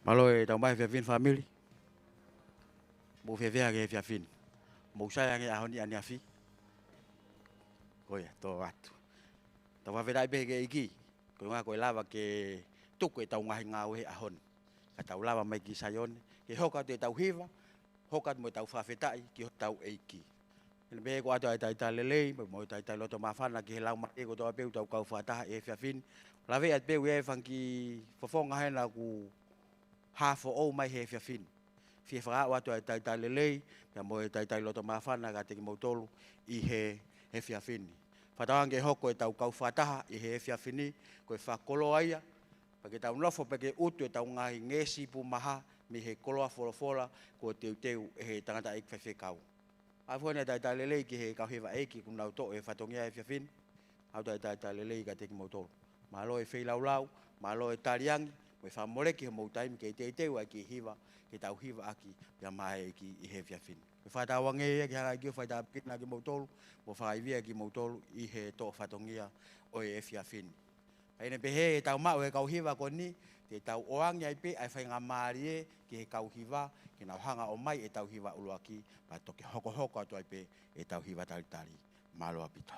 Malo e tau mai fiafin family. Mo fiafia ke fiafin. Mo saya ke ahoni ani afi. Koia to atu. Tau wa vedai be ke iki. Ko nga ko lava ke tuku e tau ngahi ngau he ahon. Ka tau lava mai ki sayon. Ke hoka te tau hiva. Hoka mo tau whawhetai ki ho tau eiki. Ele be ko atu ai tai lelei. Mo tai loto mawhana ki he lau mai ko toa peu tau kau whataha e fiafin. Lawe at peu e whanki whafonga hena ku hafo o mai he fiafin. Fia whaka watu ai tai lelei. Pia mo e tai loto mawhana ka te ki mautolu i he fiafini. Whatawange hoko e tau kau whataha i he fiafini. Ko e whakolo aia. Pake tau nofo pake utu e tau ngahi ngesi pu maha. Mi he koloa fola ko teu e he tangata eik whewhekau. Afuane tai lelei ki he kau hewa eiki kunau to e whatongia e fiafini. Au tai lelei ka te ki mautolu. Malo e wheilau, malo e tariangi. Mo e whamore ki he mautaimi ke teu ai ki hiva. Ke tau hiva aki pia mahe ki i he fiafini. E whatawange e ki hanga ki o whaitapikina ki mautolu. Mo whakaivia ki mautolu i he to whatongia o e fiafini. Haine pehe e tau mau e kau hiva ko ni. Te tau oangi ai pe ai whainga maari e ki he kau hiva. Ki nau hanga o mai e tau hiva uluaki. Pa toke hoko atu ai pe e tau hiva tari. Malo apito.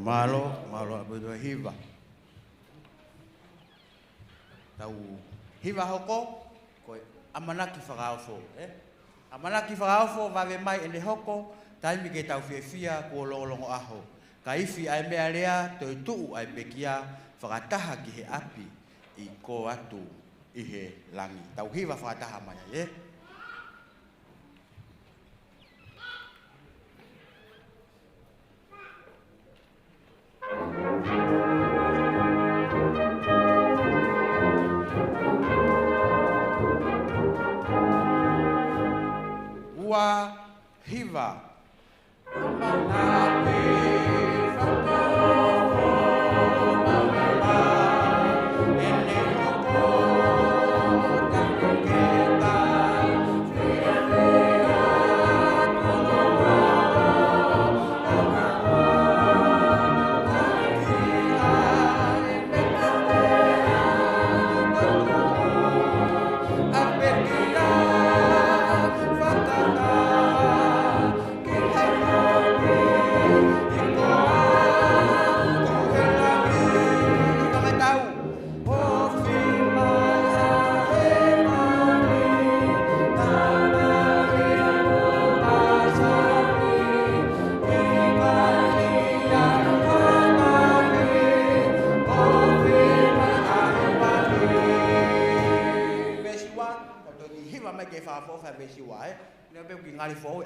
malo abu hiva. Tau hiva hoko ko amanaki whakaofo. Amanaki whakaofo vawe mai ene hoko taimi ke tau fia ko lolongo aho. Ka ifi ai mea rea toi tuu ai pekia whakataha ki he api i ko atu i he langi. Tau hiva whakataha mai Ua hiva.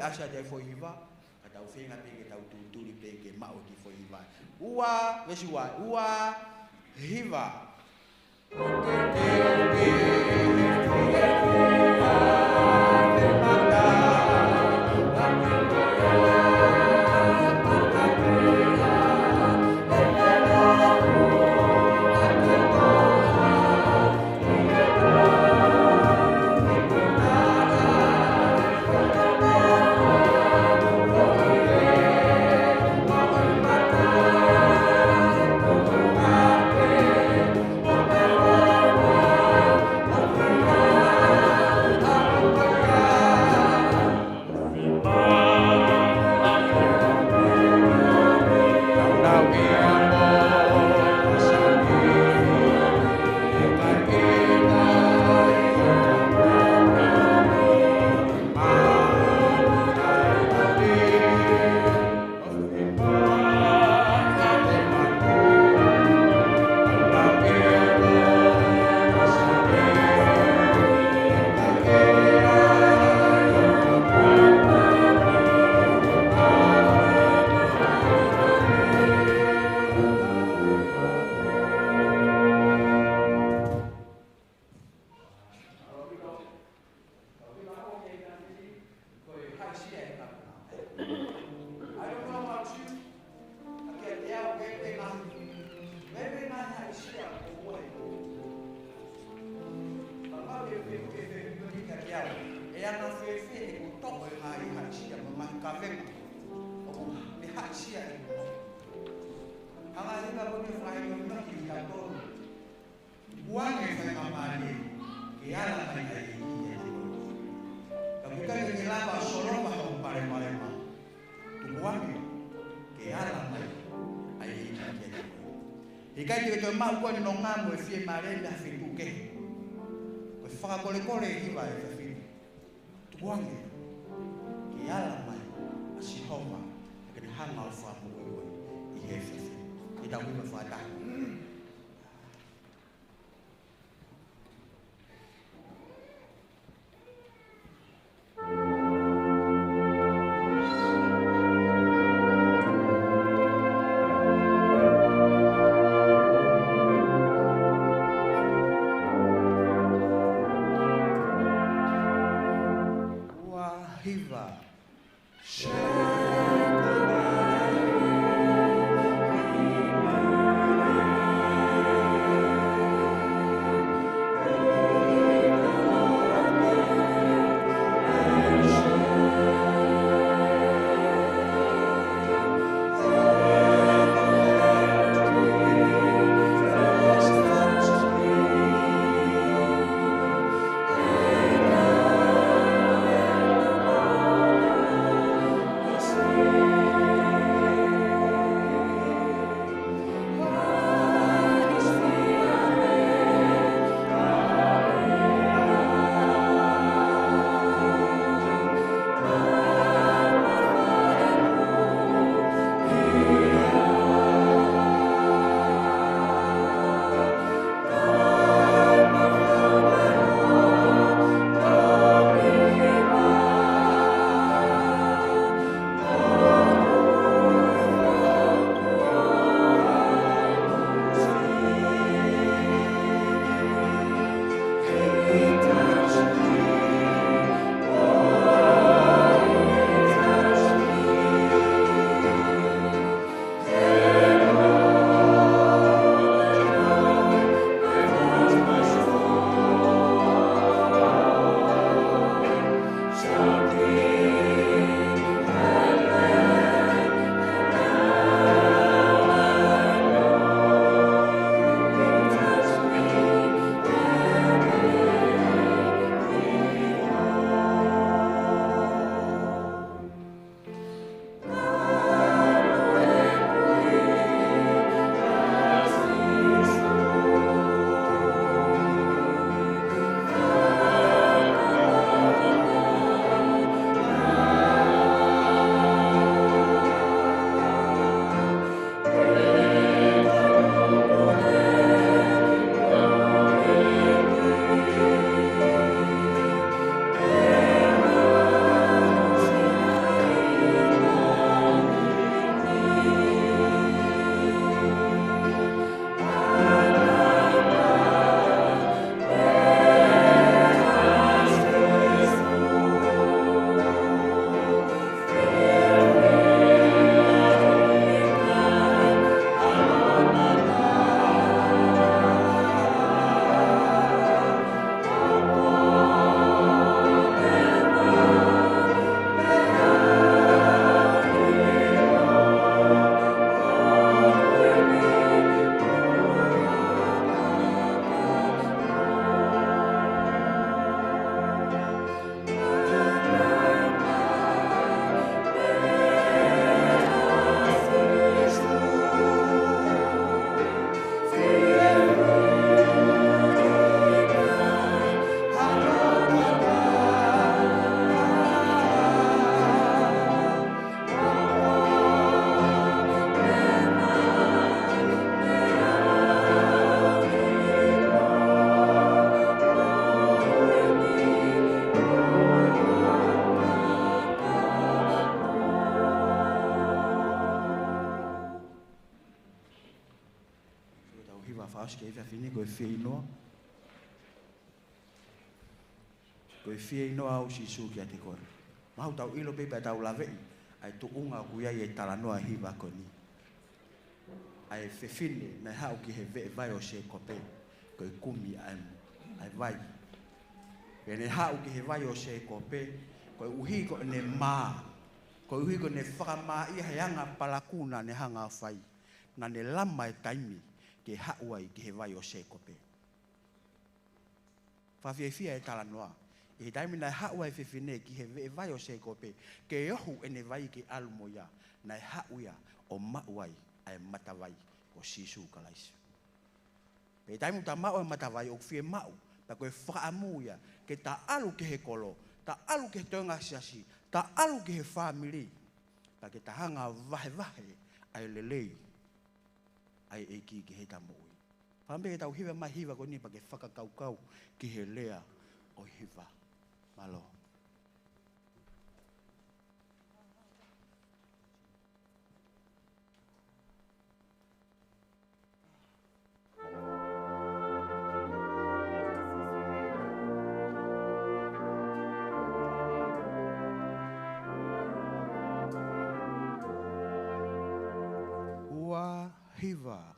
Asha de foi hiva, atau finga pege tau tuturi pege mau ki foi hiva. Ua, vesiwa, ua hiva. Ikai te toi mau kone no ngamu e fie marenda fitu ke. Koe whakakole kole hiva e whawhiri. Tuange, ki ala mai, a si homa, e kene hanga o whamu koe i he whawhiri. I tau hima whakatahi. Hiva. faus ke fa fini ko fi no ko fi no au si su ki ate ko mau tau ilo pe tau lave ai tu unga ku ia e tala no hi ba ko ni ai fe fini na hau ki he ve vai o se ko pe ko kumi ai vai e hau ki he vai o se ko pe ko uhi ko ne ma ko uhi ko ne whakama i heanga palakuna ne hanga whai na ne lama e taimi ke hauai ki he vai o se ko pe whawhiawhia e tala noa e taimi na hauai whiwhine ki he vai o se ko pe ke ohu e ne vai ki alumoia na hauia o mauai ai matawai o sisu kalaisi pe taimi ta mau e matawai o whie mau ta koe whaamuia ke ta alu ke he kolo ta alu ke toenga siasi ta alu ke he family ta ke ta hanga vahe ai lelei ai eki ke he tamoi pambe tau hiva mai hiva ko ni pa ke whakakaukau ki he lea o hiva malo hiva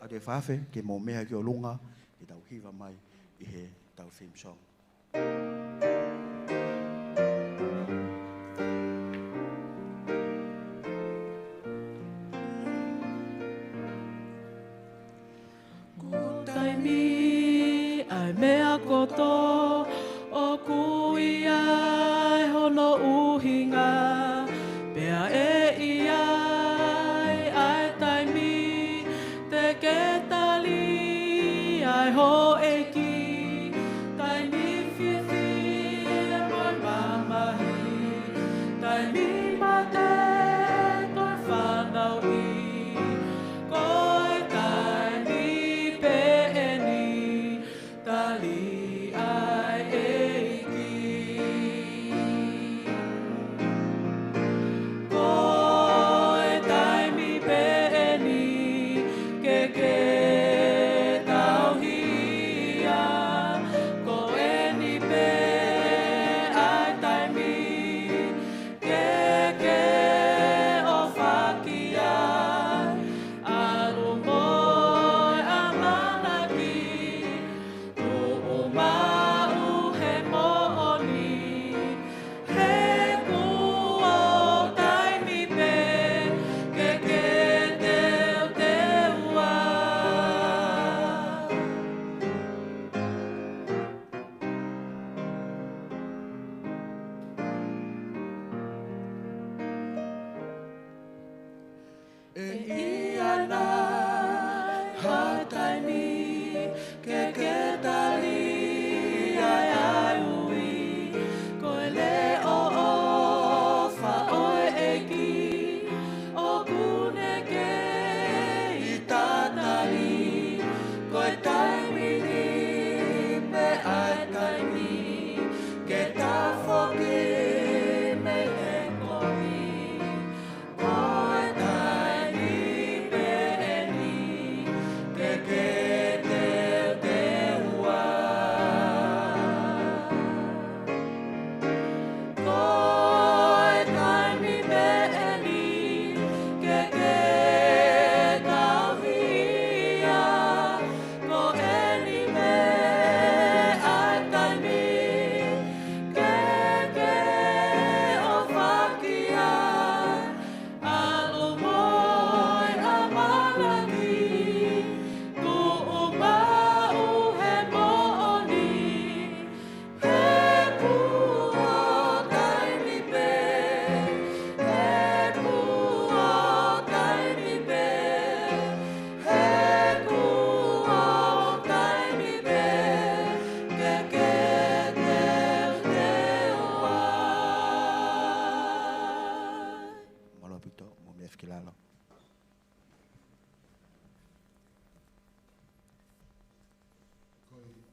ke whawhe ke mō mea ki o lunga i tau hiva mai i he tau theme song. Kutai mi ai mea koto o kui ai hono uhinga pea e iai ai tai mi te ke tali ai ho e ki tai mi whiwhi e mai mamahi tai mi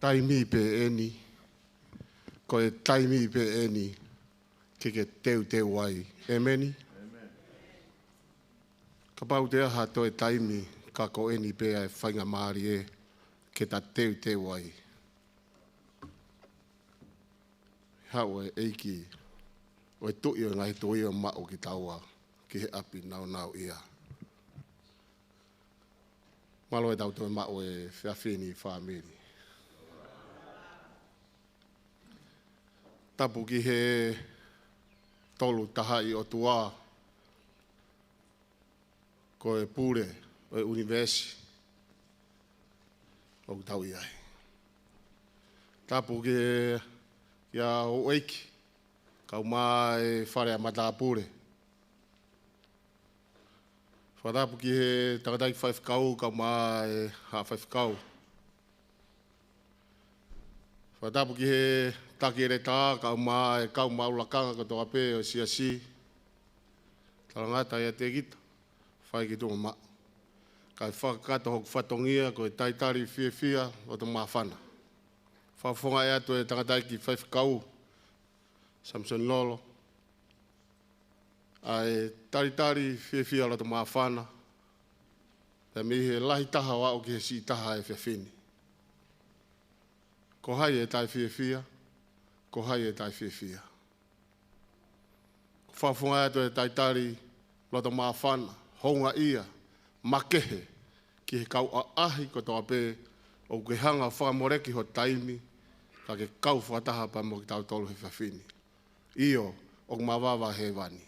taimi pe eni, ko e taimi pe eni, ke teu te wai. Emeni? Ka pau te aha to e taimi, ka ko eni pe ai whainga maari e, ke ta teu te wai. Hau e eiki, o e tui o ngai tui o mao ki taua, ki he api nau nau ia. Malo e tau toi mao e whiawhini whamiri. Tapu ki he tolu tahai o tua, ko e pure, o e universi, o tau iai. Tapu ki ia o eiki, kau mai e whare a mata pure. Whatapu ki he takatai whaifkau, kau mai e ha whaifkau. Whatapu ki he taki ere tā, kau maulakanga ko tō ape o siasi. Tarangata ia te gita, whai ki tō maa. Kai whakakato hoku whatongia ko e taitari whia o tō mawhana. Whawhonga e atu e takatai ki whaifkau, Samson Lolo. Ai taritari whia o tō mawhana. Te mihi e lahi taha wa o ki he si taha e whiawhini. Ko hai e tai whia, ko hai e tai whia. Whawhonga e atu e taitari loto mawhana, honga ia, makehe, ki he kau a ahi ko tō ape o ke hanga whakamoreki ho taimi, ka ke kau whataha pa mo ki tau tolu he whiawhini. Io, o mawawa he wani.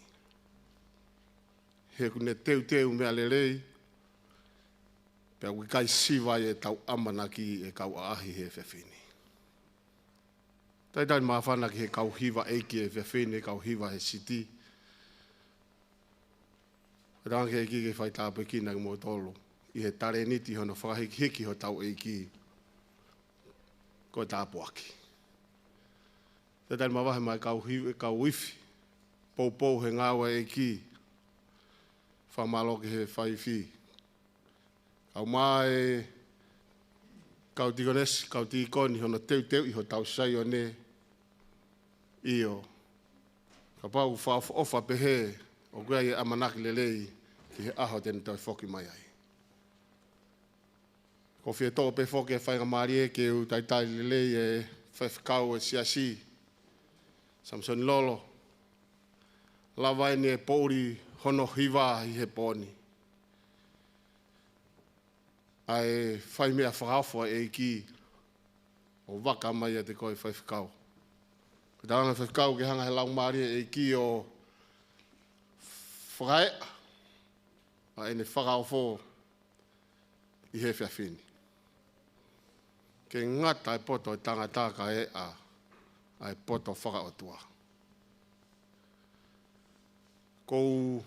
He kune teu mea lerei, pia wikai siwai e tau amana ki e kau a ahi he whiawhini. Taitai mawhana ki he kau hiwa eiki e whiawhini, kau hiwa he siti. Rangi e ki ke whai tāpe kina ki mo tolu. I he tare niti hono whakahiki hiki ho tau eiki. Ko tāpu aki. Taitai mawahe mai kau hiwi, kau wifi. Pou he ngāua eiki. Whamalo ki he whaiwhi. Kau mai, kau tigonesi, kau tikoni hono teu i ho tau sai o ne. Io. Ka pau whaofa pehe o gua i amanaki lelei ki he aho tene tau whoki mai ai. Ko whia tō pe whoki e whainga maari e ke u taitai lelei e whaiwhikau e siasi. Samson Lolo. Lawai ni e pōri hono hiwa i he pōni. Ai whai mea whakawhua e ki o waka mai a te koe whaiwhikau. Ko tāna whaiwhikau ke hanga he lau maari e ki o whakae a ene whakawho i he whiawhini. Ke ngata e poto e tangataka e a e poto whakaotua. Kou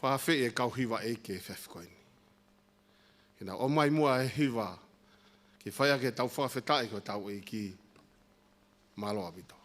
whawhi e kau hiwa e ke whiawhikoini. Ina o mai mua e hiwa ki whaia ke tau whawhetai ko tau e ki malo abito.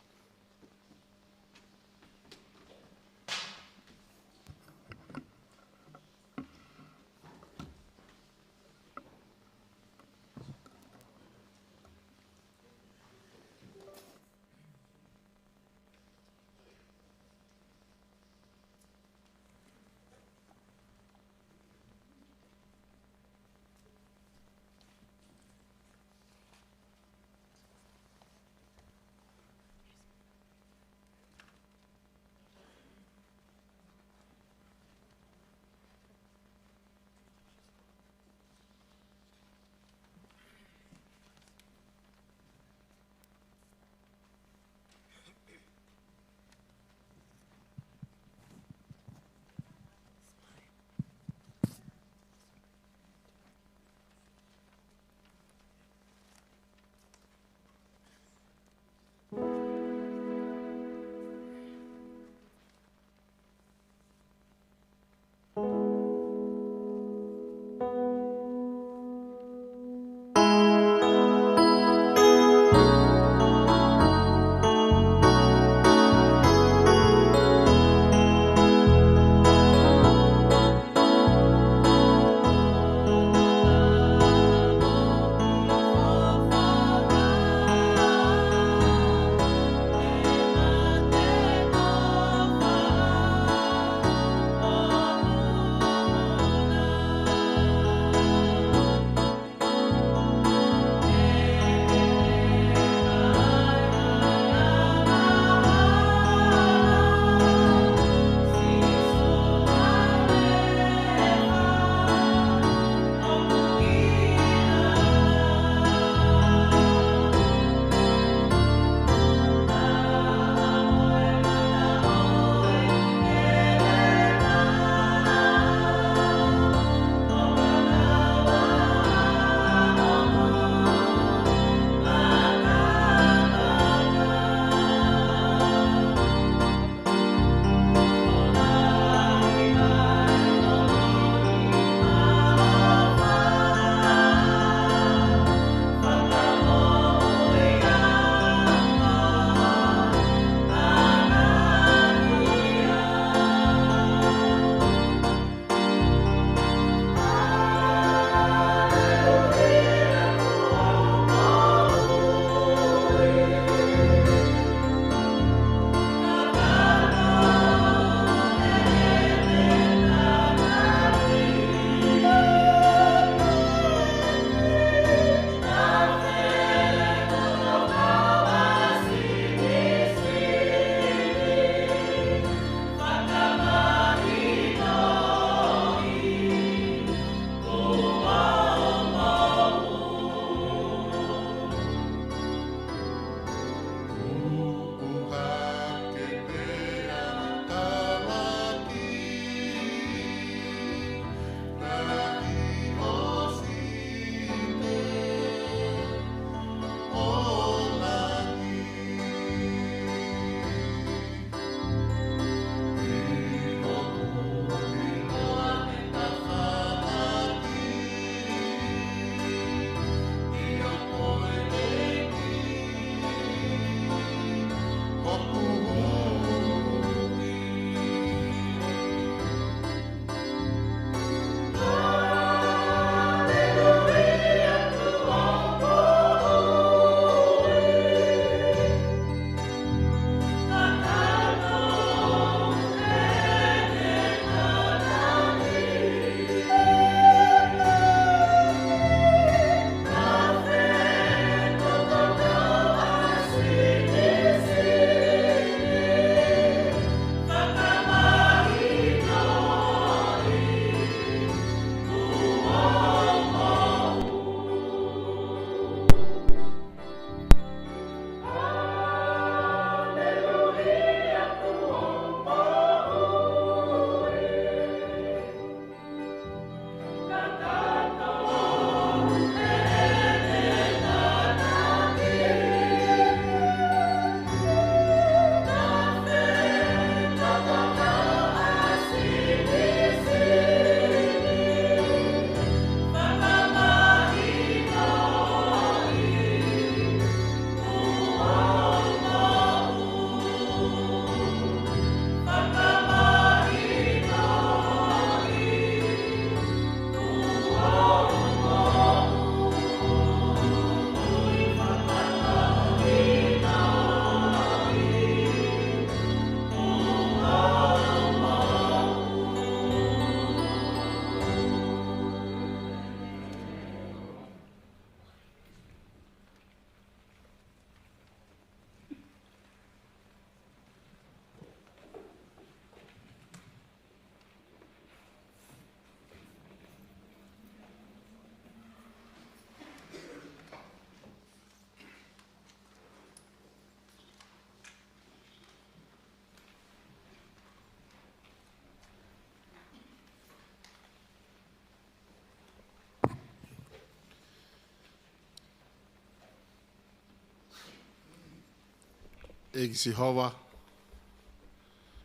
e ki si hova,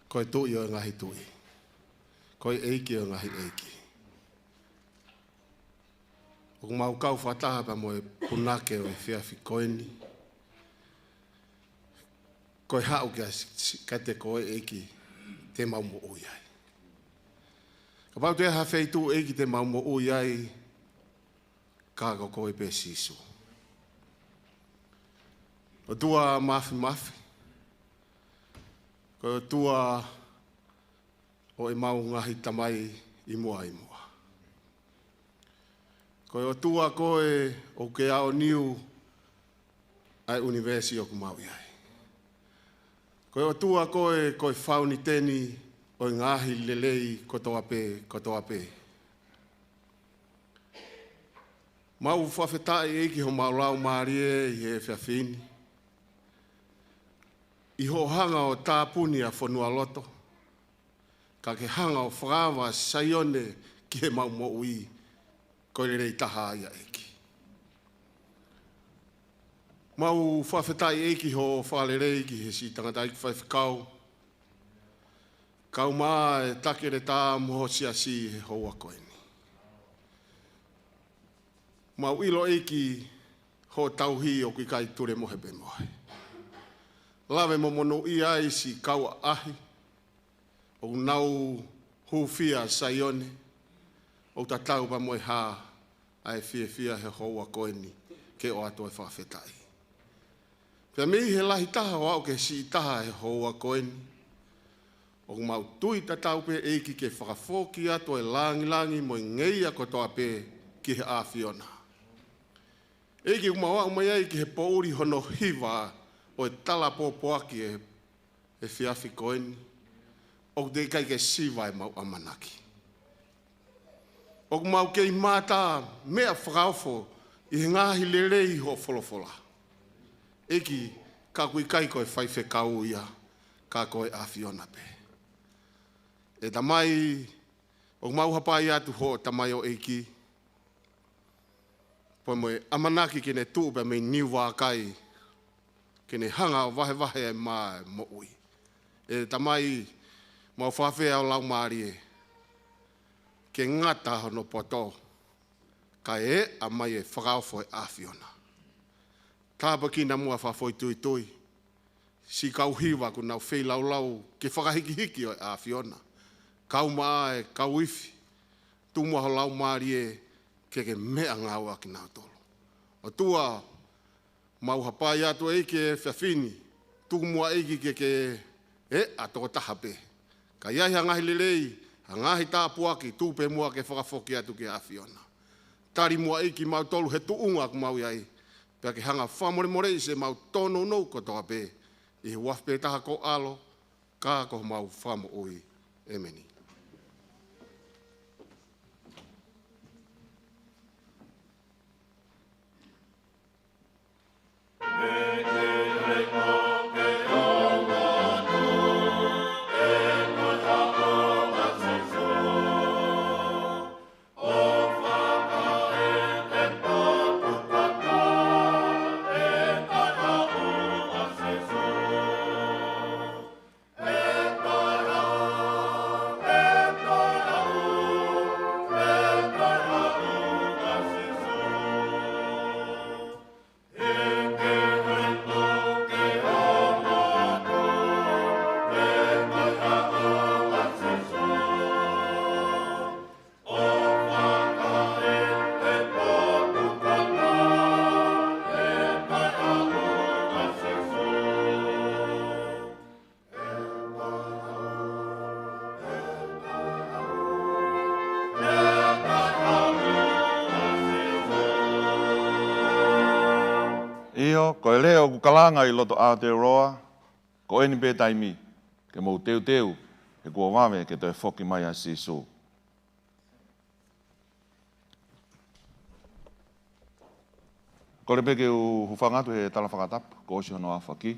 koe tui o ngahi tui. Koe eiki o ngahi eiki. O mau kau whataha pa moe punake o e whiawhi koeni. Koe hau kia te koe eiki te mau mo ui ai. Ka pau te ha wheitu eiki te mau mo ui ai, ka ko koe pe sisu. O tua mafi mafi. Ko tua o e mau ngahi tamai i mua i mua. Ko o tua koe o ke ao niu ai universi o kumaui ai. Ko o tua koe whauni teni o ngahi lelei kotoa pe. Mau whawhetai eiki ho maulau maarie i e whiawhini. I ho hanga o tāpuni a whanua loto. Ka ke hanga o whakawa saione ki he mau mo ui. Ko rei taha ia eiki. Mau whawhetai eiki ho whalerei ki he si tangata iki whaiwhikau. Kau maa e take re tā moho siasi he hoa koeni. Mau ilo eiki ho tauhi o ki kai ture mohe be mohe. Lawe mo mono i ai si kaua ahi. O nau hufia saione. O ta tau pa moe ha ai fia he hoa koeni ke o ato e whawhetai. Pea mihi he lahi taha o au ke si taha he hoa koeni. O mau tui ta tau pe eiki ke whakawhoki ato e langi mo ngeia kotoa pe ki he awhiona. Eiki umawa umai ai ki he pouri hono hiva o e tala pōpoaki e whiawhi koeni. O te kai ke siwa e mau amanaki. O mau kei mātā mea whakaofo i he ngāhi lerei ho wholofola. Eki ka kui kai koe whaiwhe kau ia ka koe awhiona pe. E tamai o mau hapai atu ho tamai o eki. Po moe amanaki kene tūpe me niwa kai kene hanga o wahe e maa mo ui. E tamai mau whawhea o lau maarie. Ke ngata hono poto, ka e a mai e whakaofo e awhiona. Tāpa ki na mua whawhoi tui. Si kau hiwa ku nau whei lau ke whakahiki o e awhiona. Kau maa e kau iwi, tu mua ho lau maari e ke mea ngāua ki nau tolo. O tua, mau hapai atu eike e whiawhini, tu mua eiki ke e atoko taha pe. Ka iai hangahi lelei, hangahi tāpuaki, tūpe mua ke whakawhoki atu ke awhiona. Tari mua eiki mau tolu he tuunga ku mau iai. Pea ke hanga whamore se mau tono nou kotoa pe. I he wafpe taha ko alo, ka ko mau whamo ui. Emeni. Ko e leo ku kalanga I loto Aotearoa, ko eni pe taimi, ke mou teu, e kua wawe ke toi whoki mai a sisu. Ko le peke u hufangatu he tala whakatapu, ko osi hono awhaki.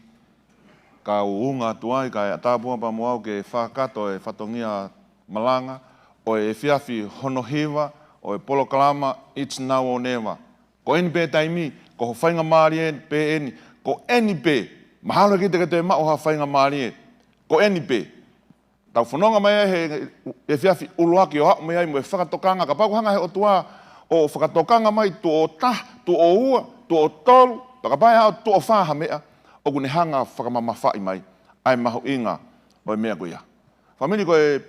Ka u unga tuai, ka e tāpua pa moau ke whakato e whatongia malanga, o e whiawhi hono hiwa, o e polo kalama, it's now or never. Ko eni pe taimi, ko ho whainga maari pe eni, ko eni pe, Mahalo ki te ma o ha whainga maari ko eni pe. Tau whanonga mai he whiawhi uluaki o hao mai mo e whakatokanga. Ka pau hanga he o tua o whakatokanga mai tu o tu o ua, tu o tolu. Ka pai hao tu o whaha mea o kune hanga whakamamawhai mai. Ai maho inga o e mea koia. Whamini koe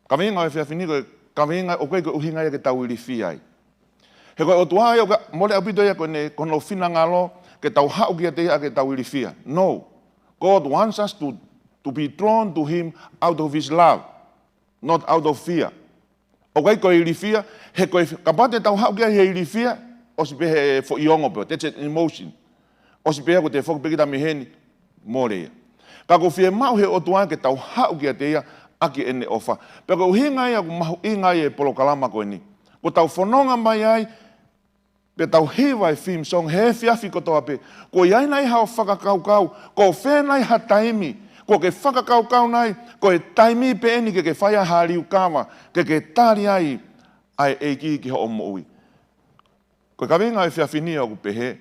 kawinga o e whiawhini koe kawinga o koe koe uhinga ia ke tau iri whiai. He koe o tuaha ia mole apito ia koe ne kono whina ngalo ke tau hao kia te ia ke tau iri whia. No. God wants us to be drawn to him out of his love, not out of fear. O koe koe iri whia, he koe kapate tau hao kia he iri whia, o si pehe fo iongo peo, that's an emotion. O si pehe ko te whakapekita miheni, more ia. Ka ko whia mau he o tuaha ke tau hao kia te ia, aki ene ofa. Pea ko uhinga ia, ko mahu inga ia e polo kalama koe ni. Ko tau whanonga mai ai, pe tau hiwa e theme song, he whiawhi kotoa pe. Ko iai nai hao whakakaukau, ko whenai ha taimi, ko ke whakakaukau nai, ko e taimi pe eni ke whaia hariu kawa, ke tari ai eiki ki ho omo ui. Ko ka winga e whiawhini o ku pehe,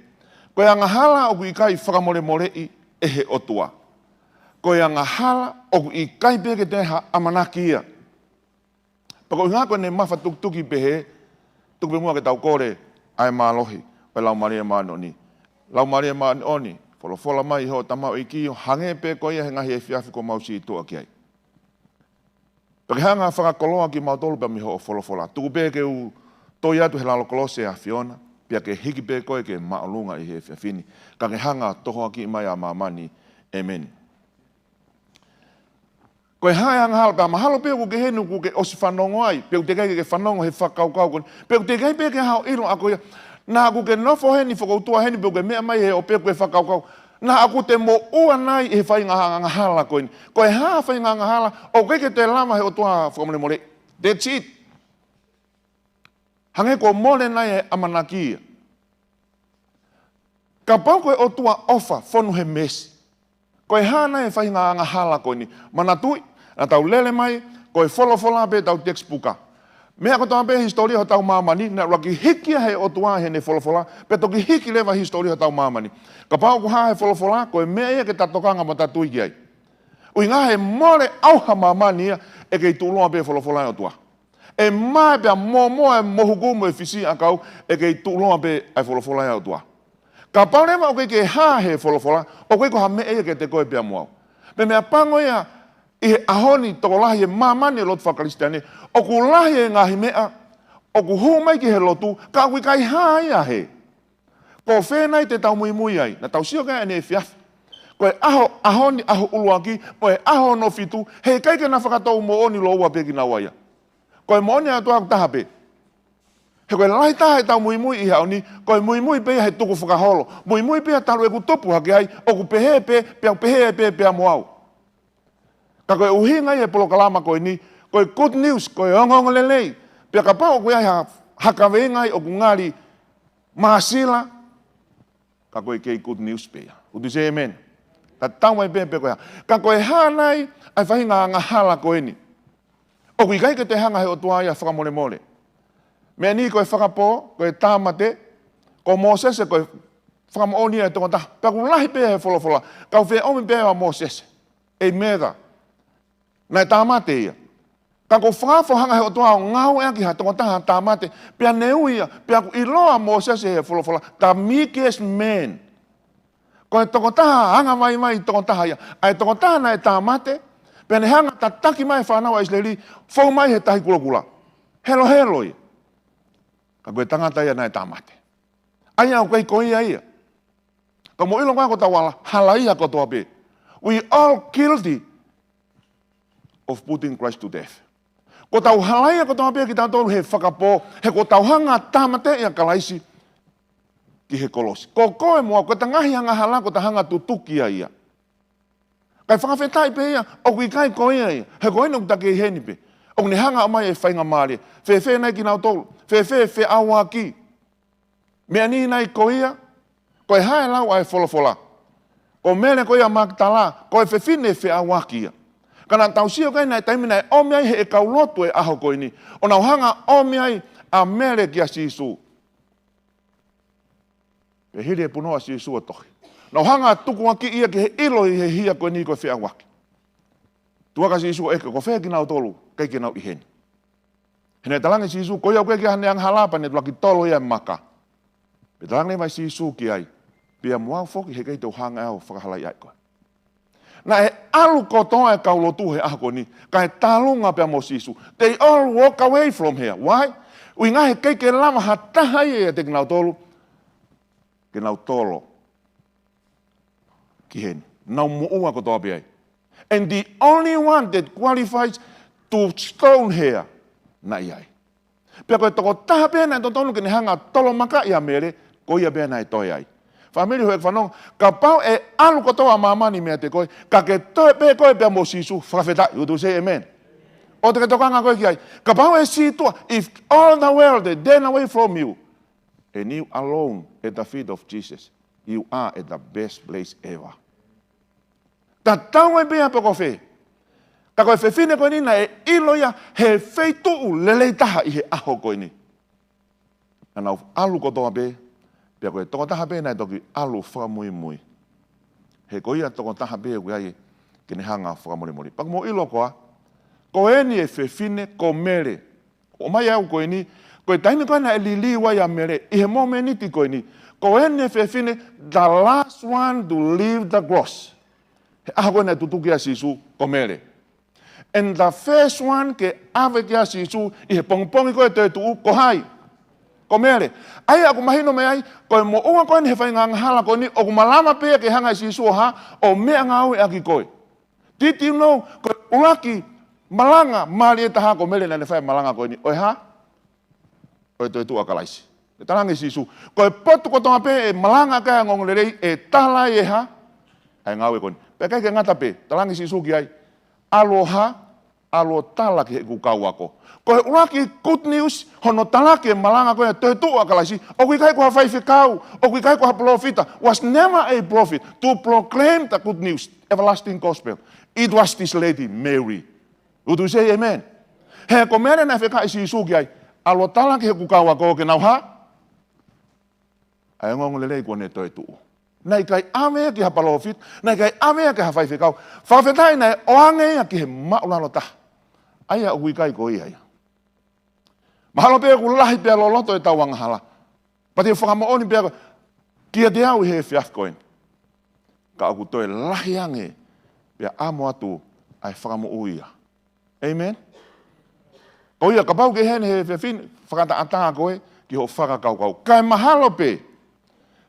ko e angahala o ku ikai whakamore morei e he otua. Ko e angahala o ku ikai pe ke te ha amanaki ia. Pako inga ko ne mawha tuktuki pehe, tukupe mua ke tau kore, ai mālohi, pai lau maria mānoni. Lau maria mānoni, wholofola mai ho tamau i ki, hange pe ko ia he ngahi e whiawhi ko mausi i tua ki ai. Pake hanga whakakoloa ki mautolu pa miho o wholofola. Tuku pe ke u toi atu he lalo kolose a Fiona, pia ke hiki pe koe ke maolunga i he whiawhini. Ka ke hanga toho ki mai a mamani. Amen. Koe hae hanga hala, ka mahalo pe ku ke henu ku ke osi whanongo ai, pe ku te kai ke whanongo he whakaukau koni, pe ku te kai pe ke hao ilo ako ia, na aku ke nofo heni whakautua heni pe ku ke mea mai he o pe ku e whakaukau, na aku te mo ua nai he whainga hanga hala koe ni, koe haa whainga hanga hala, o ke te lama he o tua whakamone mole, that's it. Hange ko mole nai he amanakia. Ka pau koe o tua ofa, whonu he mesi, koe haa nai he whainga hanga hala koe ni, mana tui, na tau lele mai, koe wholofola pe tau textbooka. Mea ko tau pe historia ho tau mamani, na raki hikia he o tua he ne wholofola, pe toki hiki lewa historia ho tau mamani. Ka pau ko haa he wholofola, koe mea ia ke tatokanga mo tatui ki ai. Ui ngā he more auha mamani ia, e kei tūloa pe wholofola o tua. E mai pia moa e mohukumu e fisi a kau, e kei tūloa pe ai wholofola o tua. Ka pau lewa o kei ke haa he wholofola, o kei ko ha mea ia ke te koe pia moau. Pe mea pango ia, i he ahoni toko lahi e mamani e lotu whakaristiane, o ku lahi e ngahi mea, o ku huu mai ki he lotu, ka kui kai haa ia he. Ko whenai te tau mui ai, na tau sio kai ane e whiawhi. Ko e ahoni aho uluaki, o e aho no fitu, hei kai ke na whakatou mo oni lo ua peki na waia. Ko e mo oni a tua ku taha pe. He koe lahi taha e tau mui i haoni, ko e mui pe he tuku whakaholo, mui pe talu e ku topu hake ai, o ku pehe pe pea moau. Ka koe uhinga i e polo kalama koe ni, koe good news, koe ongonga lelei. Pia ka pao koe ai hakawenga i o kungari maasila, ka koe kei good news pia. Utu se amen. Ta tau mai pe koe ha. Ka koe hanai, ai whahinga anga hala koe ni. O kui kai ke te hanga he o tua ia whakamole mole. Mea ni koe whakapo, koe tāmate, ko Mosese koe whakamooni e tonga taha. Pia ku lahi pe he wholofola, kau whea omi pe wa Mosese. Ei mega. Nai tāmate ia. Ka ko whakafo hanga he o tua o ngau ea ki ha tonga taha tāmate. Pia neu ia, pia ku iloa Mosese he wholofola. Ta meekest man. Ko e tonga taha hanga mai tonga taha ia. Ai tonga taha nai tāmate. Pia ne hanga ta taki mai whanau Israeli. Fau mai he tahi kula. Helo ia. Ka koe tangata ia nai tāmate. Ai au koe koe ia. Ka mo ilo ko tawala hala ia ko toa pe. We all guilty of putting Christ to death. Ko tau halaia ko tau pia ki tau tolu he whakapo, he ko tau hanga tāmate ia kalaisi ki he kolosi. Ko koe mua, ko ta ngahi hanga hala, ko ta hanga tutuki ia. Kai whakawhetai pe ia, o kui kai koe ia. He koe nuk take i heni pe. O ni hanga amai e whainga maari. Whewhe nei ki nau tolu. Whewhe awa ki. Mea ni nei koe ia, koe hae lau ai wholofola. Ko mele koe ia Magdala, koe whewhine whe awa ki ia. Kana tau sio kai nai taimi nai omiai he e kaulotu e aho koe ni. O nau hanga omiai a mere ki a Sisu. Pe hiri e punoa Sisu a tohi. No hanga tuku aki ia ke he ilo i he hia koe ni koe whia waki. Tuaka si isu eke ko whea ki nau tolu, kei ki nau i heni. Hene talangi si isu, koe au koe ki hane ang halapa ne tuaki tolo ia maka. Pe talangi mai si isu ki ai, pia mua foki he kei tau hanga au whakahalai ai koe. Na e alu kotoa e kaulotu he ako ni, ka e talunga pia mo si isu. They all walk away from here. Why? Ui ngā he kei ke lama hatahai e te ki nau tolu, ki nau tolo. Ki heni. Nau muua kotoa pia ai. And the only one that qualifies to stone here, na iai. Pia koe toko taha pia nai tonu kini hanga tolo maka ia mere, ko ia pia nai toi ai. Famili hoek whanong, ka pau e alu kotoa mamani mea te koe, ka ke toi pe koe pia mo sisu, whakawhetai, you do say amen. O te ke tokanga koe ki ai, ka pau e si tua, if all the world they turn away from you, and you alone at the feet of Jesus, you are at the best place ever. Ta tau e pia poko whe. Ka koe whewhine koe ni na e iloia he wheitu u lelei taha i he aho koe ni. Anau alu kotoa pe, pia koe toko taha pe nai toki alu whakamui mui. He koe ia toko taha pe koe ai kini hanga whakamuri muri. Paka mo ilo koa, koe ni e whewhine ko mere. O mai au koe ni, koe taini koe na e liliwa ia mere, i he mo meniti koe ni. Koe ni e whewhine, the last one to leave the cross. He aha koe na tutuki a sisu ko mere. And the first one ke ave ki a sisu i he pongpongi koe te tuu ko hai. Ko mere. Ai aku mahino me ai, koe mo ua koe ni he whainga ngahala koe ni, o kumalama pia ke hanga i sisu o ha, o mea ngau e aki koe. Did you know, koe ulaki malanga mali e taha ko mere na ne whai malanga koe ni, oi ha? Oi toi tua kalaisi. E tarangi sisu. Koe potu ko tonga pe e malanga kaya ngongolerei e talai e ha? Ai ngau e koe ni. Pea ke ngata pe, tarangi sisu ki ai, aloha, alo talaki he kukau ako. Koe uraki good news, hono talaki e malanga koe te tua kalaisi, o kui kai koha whaifekau, o kui kai koha profita, was never a prophet to proclaim the good news, everlasting gospel. It was this lady, Mary. Would you say amen? He ko mere na wheka isi isu ki ai, alo talaki he kukau ako ke nau ha? Ai ngongo lelei kone toi tuu. Nai kai ame ki ha palofit, nai kai ame ki ha whaifekau. Whawhetai nei oange ki he maulalo taha. Aia ui kai ko ia ia. Mahalo pia ku lahi pia loloto e tau wangahala. Pati e whakamaoni pia kia te au he whiaf koen. Ka aku toi lahi ange pia amo atu ai whakamo uia. Amen? Ko ia ka pau ke hene he whiafin whakata ataha koe ki ho whakakau. Kai mahalo pia.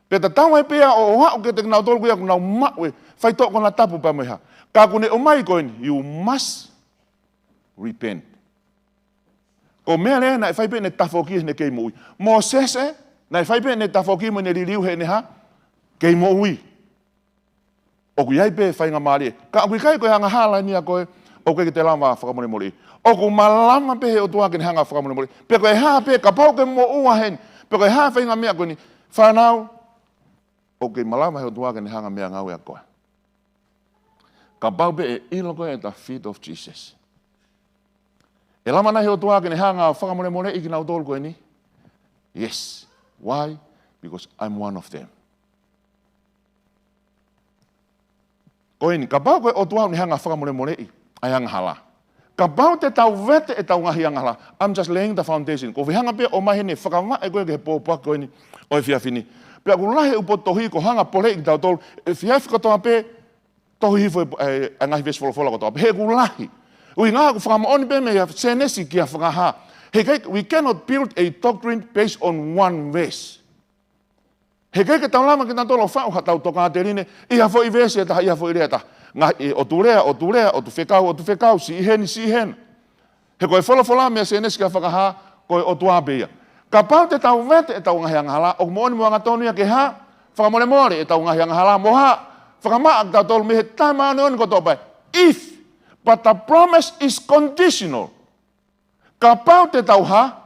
Pia ta tau e pia o hao ke te nau tolu kuia ku nau maue. Whai toko na tapu pa meha. Ka kune o mai koen, you must repent. Ko mea lea na e whaipe ne tafoki ne kei moui. Moses e, na e whaipe ne tafoki mo ne ririu he ne ha, kei moui. O kui haipe whainga maari e. Ka kui kai koe hanga hala ni a koe, o koe ki te lama whakamone mori. O ku malama pe he o tuake ni hanga whakamone mori. Pe koe haa pe, ka pau ke mo ua hen. Pe koe haa whainga mea koe ni, whanau, o koe malama he o tuake ni hanga mea ngau e a koe. Ka pau pe e ilo koe at the feet of Jesus. E lama nahi o tuake ni hanga whakamone mone iki nau tolu koe ni? Yes. Why? Because I'm one of them. Koe ni, ka pau koe o tuake ni hanga whakamone mone i, ai hanga hala. Ka pau te tau vete e tau ngahi hanga hala. I'm just laying the foundation. Ko hanga pia o mahi ni whakama e koe ke he pōpua koe ni, o e whiawhini. Pia ku lahi upo tohi ko hanga pole i ki tau tolu, e whiawhi katoa pe, tohi hifo e ngahi vesi wholofola katoa pe, he ku lahi. Ui ngā ku whakamaoni pe mea senesi ki a whakaha. He kei, we cannot build a doctrine based on one verse. He kei ke tau lama ki tantolo whau hatau toka te rine, iha fo i verse e taha, iha fo i rea taha. Ngā o tu rea, o tu whekau, si hen. He koe wholofola mea senesi ki a whakaha, koe o tu abeia. Ka pau te tau vete e tau ngahi angahala, o kumooni mua ngatonu ia ke ha, whakamone more e tau ngahi angahala, mo ha, whakamaa ki tau tolu me he taima ane oni koto pai. If but the promise is conditional. Ka pau te tau ha,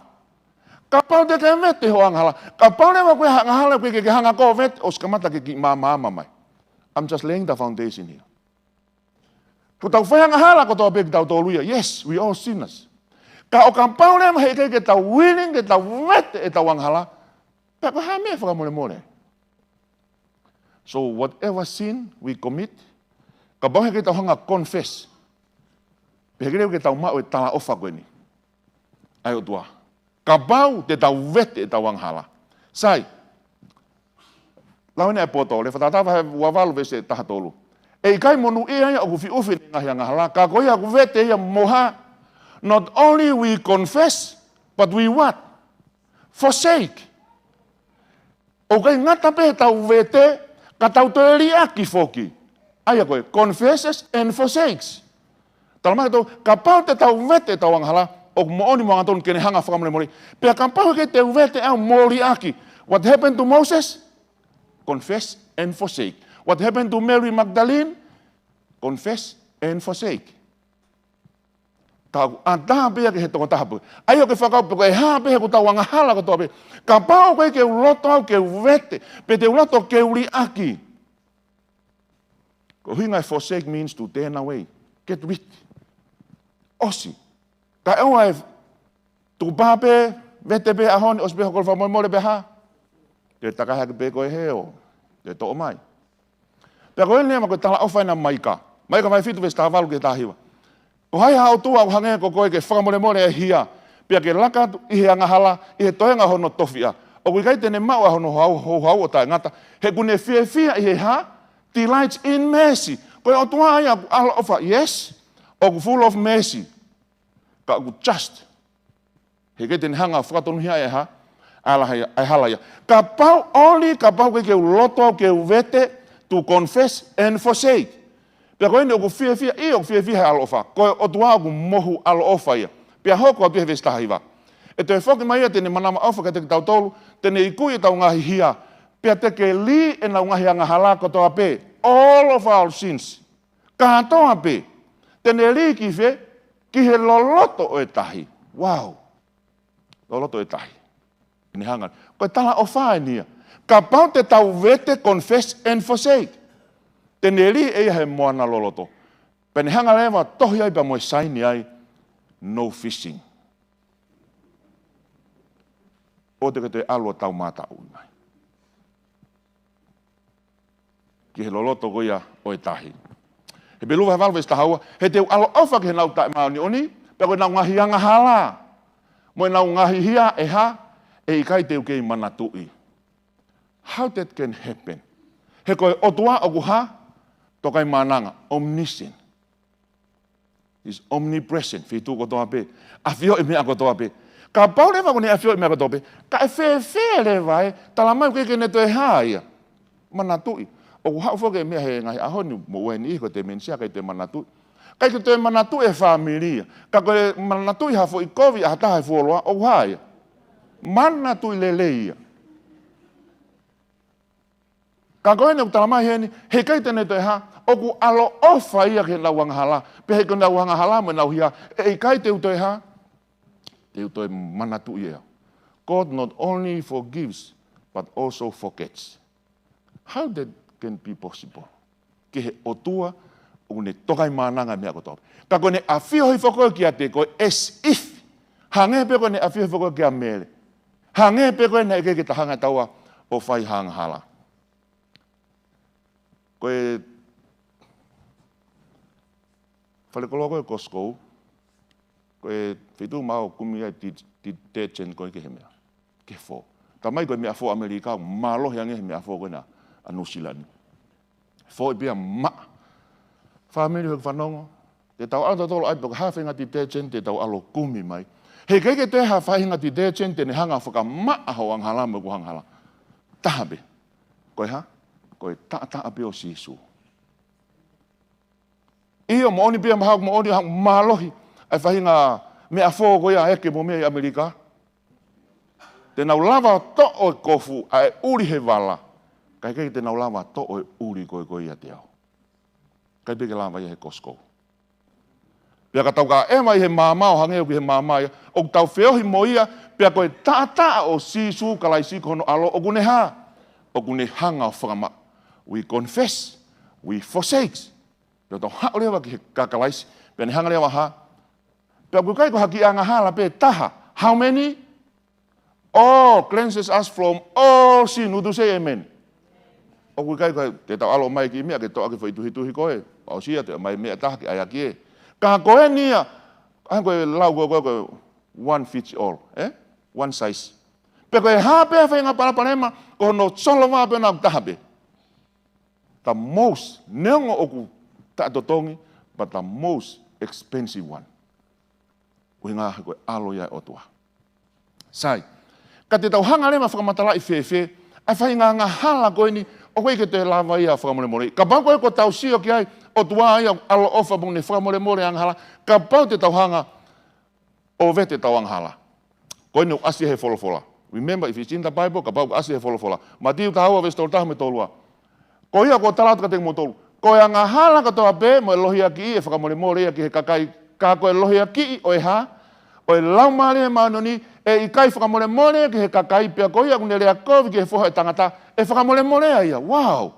ka pau te ke mete ho anghala. Ka pau lewa koe hangahala koe ke hanga ko vet, o skamata ke ki mama mai. I'm just laying the foundation here. Ko tau whai hangahala ko tau peki tau toluia. Yes, we all sinners. Ka o ka pau lewa hei ke tau willing, ke tau vete e tau anghala. Pea ko ha mea whakamone more. So whatever sin we commit, ka bau he tau hanga confess. Pe he tau mau e tala ofa koe ni. Ai o tua. Ka bau te tau vete e tau anghala. Sai. Lau ne poto le fatata wa walu vese taha tolu. E kai monu e ai o fi ufi ngahi anghala ka ko ia ku vete ia moha. Not only we confess, but we what? Forsake. O kai ngata pe tau vete ka tau te liaki foki. Ai koe confesses and forsakes. Talama to ka pau te tau vete tau anghala o mo oni mo anton kene hanga whakamole mori. Pea ka pau ke te vete au mori aki. What happened to Moses? Confess and forsake. What happened to Mary Magdalene? Confess and forsake. Tau anta pe ke he tonga tahapu. Ai o ke whakau pe koe ha pe he ko tau angahala ko tope. Ka pau koe ke uloto au ke vete. Pe te uloto ke uli aki. Ko hingai forsake means to turn away. Get rid. Osi. Ka ewa e tu pape, vete pe ahon, os pe hokol whamoi mole pe ha. Te takahaki pe koe heo. Te to'o mai. Pea koe nema koe tala awhaina maika. Maika mai fitu vesta havalu ke tahiwa. Ko hai hao tua au hange ko koe ke whakamole mole e hia. Pea ke laka ihe angahala, ihe toenga hono tofia. O kui kai tene mau ahono hau o tae ngata. He kune fia ihe ha. Delights in mercy. Koe o tua ai ala ofa, yes. O full of mercy. Ka aku just. He ke tene hanga whakatonu hia e ha. Ala ai halaya. Ka pau only, ka pau ke u loto, ke u vete, to confess and forsake. Pea koe ne o ku fia, i o fia ala ofa. Koe o tua aku mohu ala ofa ia. Pea hoko atu he vestaha iwa. E te whoki mai ia tene manama ofa ka te tau tolu, tene i kui tau ngahi hia. Pea te ke li e nau ngahi anga hala kotoa pe. All of our sins. Ka toa pe. Tene li ki fe, ki he loloto o e tahi. Wow. Loloto e tahi. Ni hangan. Koe tala o whae nia. Ka pau te tau vete, confess and forsake. Tene li e he moana loloto. Pene hanga lewa tohi ai pa moe saini ai. No fishing. O te katoe alua tau mata unai. Ki he loloto goia o e tahi. He beluwa he valvesta haua, he te alo ofa ki he nau tae maoni oni, pe koe nau ngahi anga hala. Moe nau ngahi hia e ha, e ikai te ukei manatui. How that can happen? He koe otua o kuha, tokai mananga, omniscient. He's omnipresent, fitu kotoa pe. Afio e mea kotoa pe. Ka pau lewa kone afio e mea kotoa pe. Ka e fe lewa e, talamai keke ne to e haia. Manatui. O ku hau whoke mea he ngahi ahoni mo weni iho te mensia kai te manatui. Kai te manatui e familia. Ka koe manatui hafo i kovi a hataha e fuoloa, o haia. Manatui leleia. Ka koe ne talamai heni, he kai te ne to e ha, o ku alo ofa ia ke nau anghala. Pe he ke nau anghala mo nau hia, e kai te uto e ha, te uto e manatui ea. God not only forgives, but also forgets. How that can be possible? Ke he otua o ne tokai mananga mea kotoa. Ka koe ne awhio hoi whakoe ki a te koe as if. Hange pe koe ne awhio hoi whakoe ki a mele. Hange pe koe ne eke ke tahanga taua o whai hanga hala. Koe whalekoloa koe Costco. Koe whitu mao kumi ai detergent koe ke he mea. Ke fo. Ta mai koe mea fo Amerika, malohi ange he mea fo koe na New Zealand. Fo i bia ma. Family hoi whanongo. Te tau alta tolo ai poka hawhinga detergent, te tau alo kumi mai. He keike te hawhinga detergent, te ne hanga whaka ma aho anghala mo ku hanghala. Tahabe. Koe ha? Koe ta pe o sisu. Iyo mo oni bia mahau, mo oni hang malohi. Ai whahinga mea fo koe a eke mo mea i Amerika. Te nau lava to o kofu ai uri he wala. Kai kei te nau lava to o uri koe ia te au. Kai peke lava ia he Costco. Pea ka tau ka ema i he mamao hangeo ki he mamao. O tau whiohi mo ia, pea koe ta o sisu kalai siko hono alo o kune ha. O kune hanga o whakama. We confess, we forsake. Pea tau hao lewa ki he kakalaisi. Pea ni hanga lewa ha. Pea koe kai ko haki anga hala pe taha. How many? All cleanses us from all sin. Udu say amen. o ku kai te tau alo mai ki mea ke to ake foi tuhi koe. O sia te mai mea taha ki ai aki e. Ka koe nia, ai koe lau koe one fits all, one size. Pe koe hape whai ngā paraparema, ko no solo wā pe nā tahape. The most, neongo oku tātotongi, but the most expensive one. Ui ngā koe alo ia o tua. Sai, ka te tau hanga lema whakamatala i whewhe, ai whai ngā hala koe ni, o koe ke te lawa ia whakamore. Ka pau koe ko tau sio ki ai, o tua ia alo ofa bung ne whakamore anga hala, ka pau te tau hanga o ve te tau anga hala. Koe ni asi he wholofola. Remember, if it's in the Bible, ka pau asi he wholofola. Ma tiu ta hawa vestol taha me tolua. Ko ia ko talatu ka te mo tolu. Ko ia ngā hala ka toa pē, mo e lohia ki i e whakamore ia ki he kakai, ka koe lohia ki i o e ha, o e lau maare e manoni, e i kai whakamore ki he kakai, pia ko ia kune rea kovi ki he whoha e tangata, e whakamore ia, wow!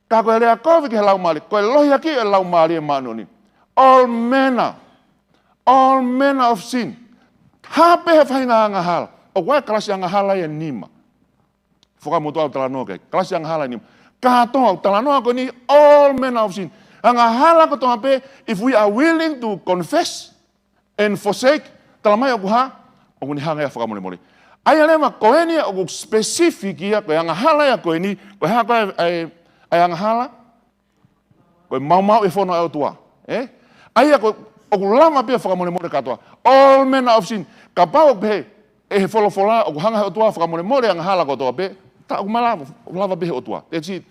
Ka koe rea kovi ki he lau maare, ko e lohia ki e lau maare e manoni. All manner of sin. Hape he whainga anga hala, o koe kalasi anga hala e nima. Whakamotu au talanoa kei, kalasi anga hala e nima. Katoa au talanoa ko ni all manner of sin. Anga hala ko toa pe, if we are willing to confess and forsake, talamai oku ha, oku ni hanga ia whakamore. Ai alema koe ni oku specific ia, koe anga hala ia koe ni, koe ha koe ai anga hala, koe mau e whono au tua. Ai ako oku lama pia whakamore katoa. All manner of sin. Ka pao pe, e he wholofola, oku hanga he o tua whakamore anga hala ko toa pe, ta oku lava pe he o tua. That's it.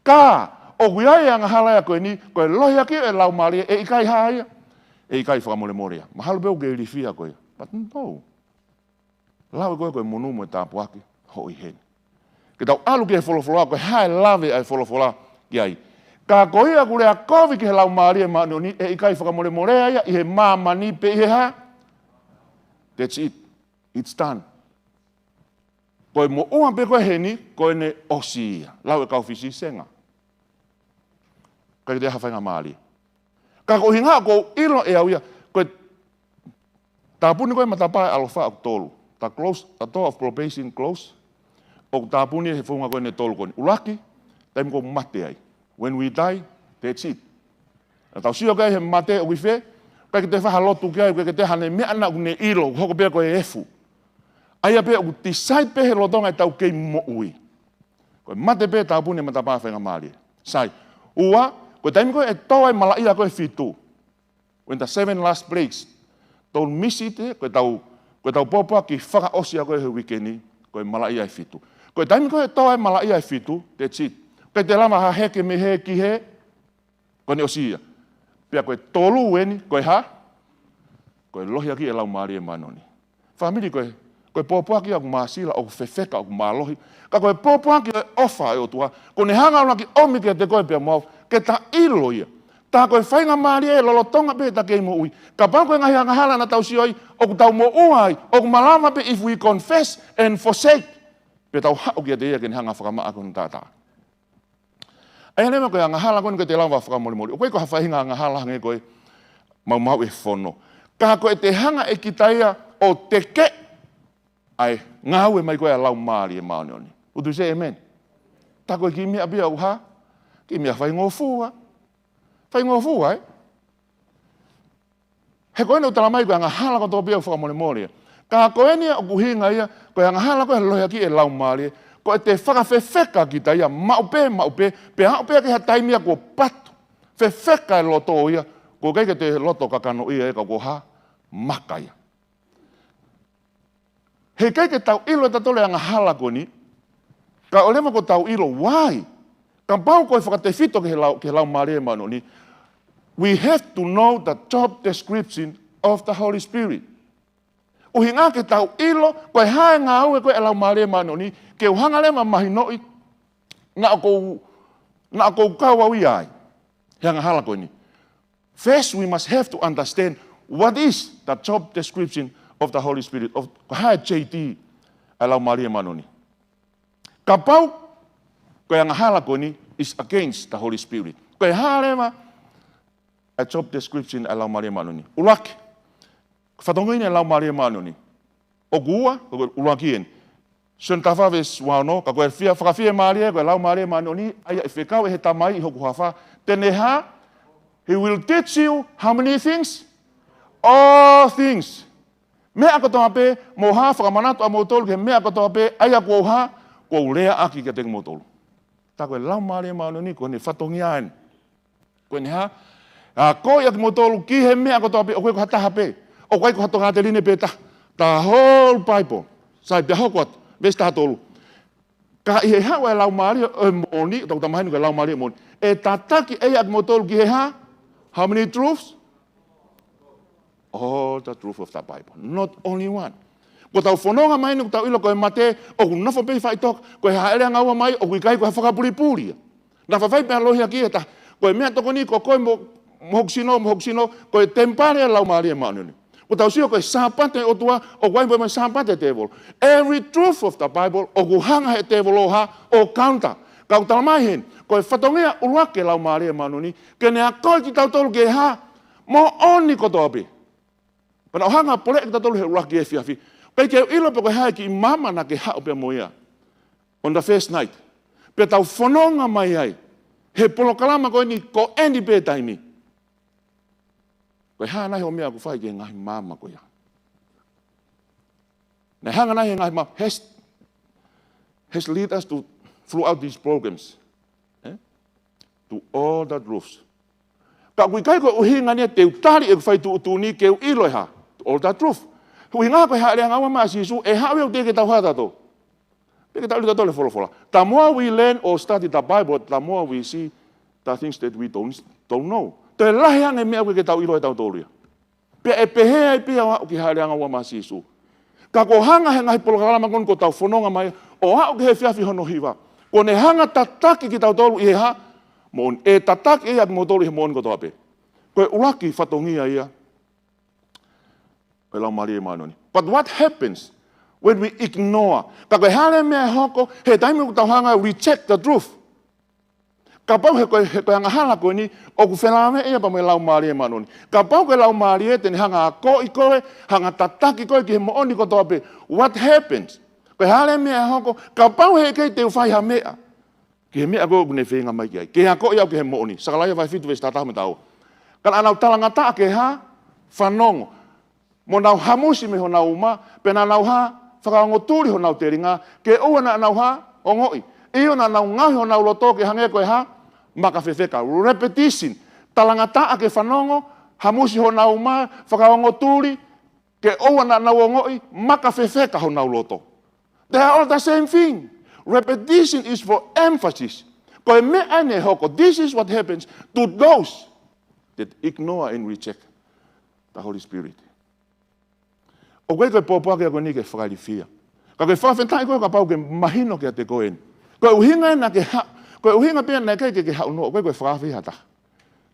Ka, o guiai anga hala ia koe ni, koe lohi aki e lau maria, e ikai haia, e ikai whakamore ia. Mahalo peo ke rifia koe. But no. Lau e koe monu mo e tāpu aki, hoi hen. Ke tau alu ki he wholofoloa, koe hae lave ai wholofoloa ki ai. Ka koe ia kurea kovi ki he lau maria manu ni, e ikai whakamore ia, i he mamani pe i he ha. That's it. It's done. Koe mo uan pe koe heni, koe ne osi ia. Lau e kaufisi senga. Kai te hawhainga maali. Ka ko hinga ko ilo e au ia, koe tāpuni koe matapae alofa au tolu. Ta close, ta door of probation close. O tāpuni he whunga koe ne tolu koe. Ulaki, taim ko mate ai. When we die, that's it. Tau sio kai he mate o wife, kai ke te whaha lotu kia, kai ke te hane mea na une ilo, hoko pia koe efu. Aia pia o tisai pe he lotonga tau kei mo ui. Koe mate pe tāpuni matapae whainga maali. Sai, ua, koe taimi koe e toa e malaia koe fitu. When the 7 last plagues, don't miss it, koe tau popoa ki whaka osia koe he wikeni, koe malaia e fitu. Koe taimi koe e toa e malaia e fitu, that's it. Koe te lama ha heke me he ki he, koe ne osia. Pia koe tolu weni, koe ha, koe lohi aki e lau maari e manoni. Whamiri koe popoa ki aku maasila, aku whewheka, aku maalohi. Ka koe popoa ki e ofa e o tua, ko ne hanga ona ki omi ki te koe pia mau, ke ta ilo ia. Ta koe whainga maari e lolotonga pe ta kei mo ui. Ka pau koe ngahi anga hala na tau sioi, oku tau mo uai, oku malama pe if we confess and forsake. Pe tau hao ki a te ia ke ne hanga whakamaa kunu tātaa. Ai nema koe anga hala kunu ke te lawa whakamori. O koe ko hawhainga anga hala hange koe mau e whono. Ka koe te hanga e kitaia o te ke, ai ngau e mai koe a lau maari e maonioni. Utu se amen. Ta koe ki mea pia uha, ki mea whai ngofua. Whai ngofua, He koe ne utala mai koe anga hala ko tō pia whakamori. Ka koe nia o kuhinga ia, koe anga hala koe lohi ki e lau maari. Koe te whakawhewheka ki ta ia, maupe, pe haupe ki ha taimia kua patu. Whewheka e loto ia, ko keike te loto kakano ia e ka ko ha, maka ia. He keike tau ilo e tatole anga hala ko ni, ka olema ko tau ilo, why? Ka pau koe whakatewhito ke lau maari e mano ni, we have to know the job description of the Holy Spirit. Uhi ngā ke tau ilo, koe hae ngā ue koe e lau maari e mano ni, ke uhanga lema mahinoi, na kou kaua ui ai. He anga hala koe ni. First, we must have to understand what is the job description of the Holy Spirit, of hae JT e lau maari e mano ni. Ka pau, koe anga hala koe ni, is against the Holy Spirit. Koe hae lema, a job description e lau maari e mano ni. Ulaki. Whatongoini e lau maari e mano ni. O kua, ulaki en. Sun tafa ves wano, ka koe fia whakawhia maria, koe lau maria manoni, aia e whekau e he tamai i hoku hawha. Tene ha, he will teach you how many things? All things. Mea katoa pe, mo ha whakamanato a motolu, ke mea katoa pe, aia kua ha, kua lea aki ke teki motolu. Ta koe lau maria manoni, koe ne whatongia en. Koe ne ha, ko ia ki motolu ki he mea katoa pe, o koe ko hataha pe, o koe ko hatonga te line pe ta. The whole Bible, sai pe hokuat, vesta hatolu. Ka i he hawa e lau maria e moni, tau tamahinu ke lau maria moni. E tataki e ak motolu ki he ha, how many truths? All the truth of the Bible, not only one. Ko tau whanonga mai ni ko tau ilo koe mate, o ku nafo pei whai tok, koe haere ngaua mai, o kui kai koe whakapuripuri. Na whawhai pēr lohia ki e ta, koe mea toko ni, ko koe mohoksino, koe tempare e lau maria maanuni. Ko tau sio koe sāpate o tua, o koe mai sāpate te volo. Every truth of the Bible, o ku hanga he te volo ha, o counter. Kau tala mai hen, koe whatongea uruake lau maria maanuni, ke nea koe ki tau tolu ke ha, mo oni kotoa pe. Pana o hanga pole ki tau tolu he uruake e fiafi. Pei ke ilo pe koe hae ki mama na ke hao pe moia. On the first night. Pe tau whanonga mai ai. He polo kalama koe ni ko endi pe taimi. Koe haa nahi o mea ku whai ke ngahi mama koe ia. Nei hanga nahi ngahi mama has lead us to throughout these programs. To all the truths. Ka kui kai koe uhi ngania teu tari e ku whai tu ni keu ilo e ha. All the truth. Hui ngā koe haere ngā wama asisu e hawe o teke tau hata tō. Teke tau lita tole wholofola. The more we learn or study the Bible, the more we see the things that we don't know. Te lahi ane mea koe ke tau ilo e tau tōria. Pea e pehea e pia o ki haere ngā wama asisu. Ka ko hanga he ngahi polo kalama kon ko tau whanonga mai, o hao ke he whiawhi hono hiwa. Ko ne hanga tataki ki tau tōru i he ha, mon e tataki e ak mo tōru i he mon ko tō ape. Koe uraki whatongia ia, but what happens when we ignore? Ka koe hane mea hoko, he taimi ku tau hanga reject the truth. Ka pau he koe hanga hala koe ni, o ku whename ea pa me lau maari e manoni. Ka pau koe lau maari e teni hanga a ko i koe, hanga tataki koe ki he mooni ko tope. What happens? Koe hane mea hoko, ka pau he kei te uwhai ha mea. Ki he mea koe kune whenga mai ki ai. Ki he a ko i au ki he mooni. Sakalaya vai fitu vesi tatahu me tau. Kan anau talanga taa ke ha, whanongo. Mo nau hamusi me ho nau uma, pe na nau ha, whakaongo tūri ho nau te ringa, ke ua na nau ha, o ngoi. Iyo na nau ngahi ho nau loto ke hange koe ha, maka whewheka. Repetition. Talanga taa ke whanongo, hamusi ho nau uma, whakaongo tūri, ke ua na nau o ngoi, maka whewheka ho nau loto. They are all the same thing. Repetition is for emphasis. Koe me ane hoko, this is what happens to those that ignore and reject the Holy Spirit. O koe koe pōpua kia koe ni ke whakarifia. Ka koe whawhentai koe ka pau ke mahino kia te koe ni. Koe uhinga na ke ha, koe uhinga pia na kei ke hau no, koe koe whakawhiha ta.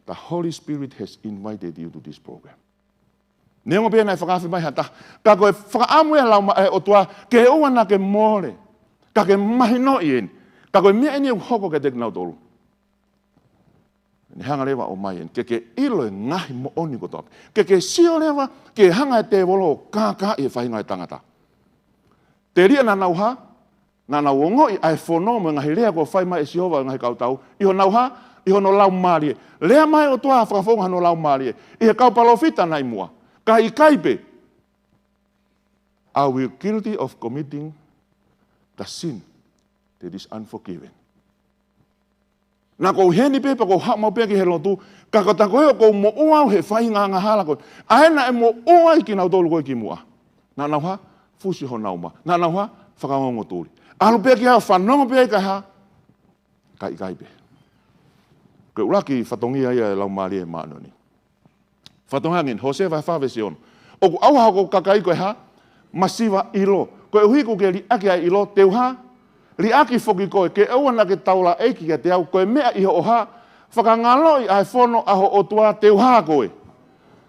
The Holy Spirit has invited you to this program. Neongo pia na whakawhi mai hata. Ka koe whakaamu e lau o tua, ke ua na ke more. Ka ke mahino i en. Ka koe mea eni hoko ke te knau tolu. Ni hanga lewa o mai en, ke ilo e ngahi mo oni ko tope. Ke sio lewa, ke hanga e te wolo o kāka e whahinga e tangata. Te ria na nau ha, na nau o ngoi ai whono mo ngahi lea ko whai mai e siova ngahi kautau. Iho nau ha, iho no lau marie. Lea mai o toa whakafonga no lau marie. Iho kaupalofita nai mua. Ka i kaipe. Are we guilty of committing the sin that is unforgiven? Na ko heni pepe ko ha mau peki he lotu, ka ko takoe ko mo uau he whainga nga hala ko. Aena e mo uai ki nau tolu koe ki mua. Na nau ha, fusi ho nauma. Na nau ha, whakaongo tūri. Alu peki ha, whanongo peki ka ha, ka i kaipe. Koe uraki whatongia ia e lau maari e maano ni. Whatongangin, Hosea vai whawesi ono. O ku auha ko kakai koe ha, masiva ilo. Koe uhiku ke li aki ai ilo, teu ha, li aki foki koe, ke eua na ke taula eiki ke te au, koe mea iho o ha, whakangaloi ai whono aho o tua teu ha koe.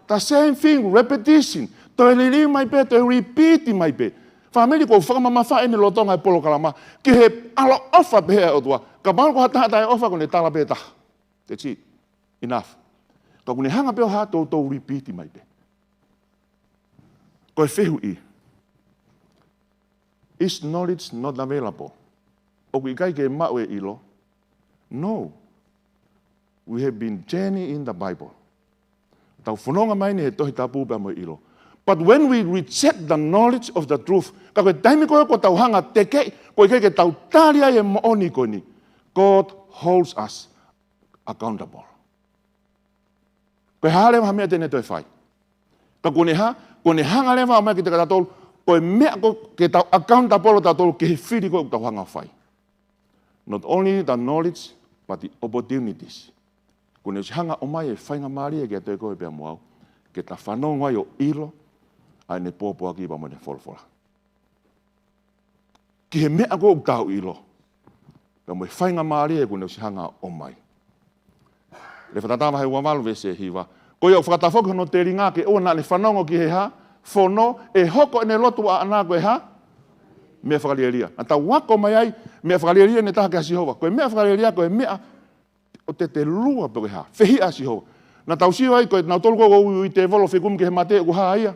The same thing, repetition. Toi liri mai pe, toi repeat mai pe. Whamiri ko whakamama wha ene lotonga e polo kalama, ke he alo ofa pe hea o tua. Ka pānu ko hatahata e ofa kone tala pe taha. That's it. Enough. Ka kune hanga pe o ha, tau repeat mai pe. Koe whehu i. Is knowledge not available? O kui kai ke mau e ilo? No. We have been journey in the Bible. Tau whanonga mai ni he tohi tapu pa mo ilo. But when we reject the knowledge of the truth, ka koe taimi koe ko tau hanga teke, koe ke tau taria e mooni koe ni, God holds us accountable. Koe hale maha mea tene toi whai. Ka kone hanga lewa mai ki te katatolu, koe mea ko ke tau accountable tatolu ke he whiri koe tau hanga whai. Not only the knowledge, but the opportunities. Kone si hanga o mai e whainga maari e ke toi koe pia moau, ke ta whanonga i o ilo, ai ne pōpua ki pa mo ne wholawhola. Ki he mea koe tau ilo, ka mo e whainga maari e kone si hanga o mai. Le whatatama hei wamalu vese e hiwa, koe au whakatafoki hono te ringa ke o na ne whanongo ki he ha, whono e hoko e ne lotu a ana koe ha, mea whakalieria. Na tau wako mai ai, mea whakalieria ne taha ke a Sihova. Koe mea whakalieria, koe mea o te lua pe koe ha, whihi a Sihova. Na tau siwa ai, koe nau tolu koe ui te volo whikum ke he mate ko ha ia.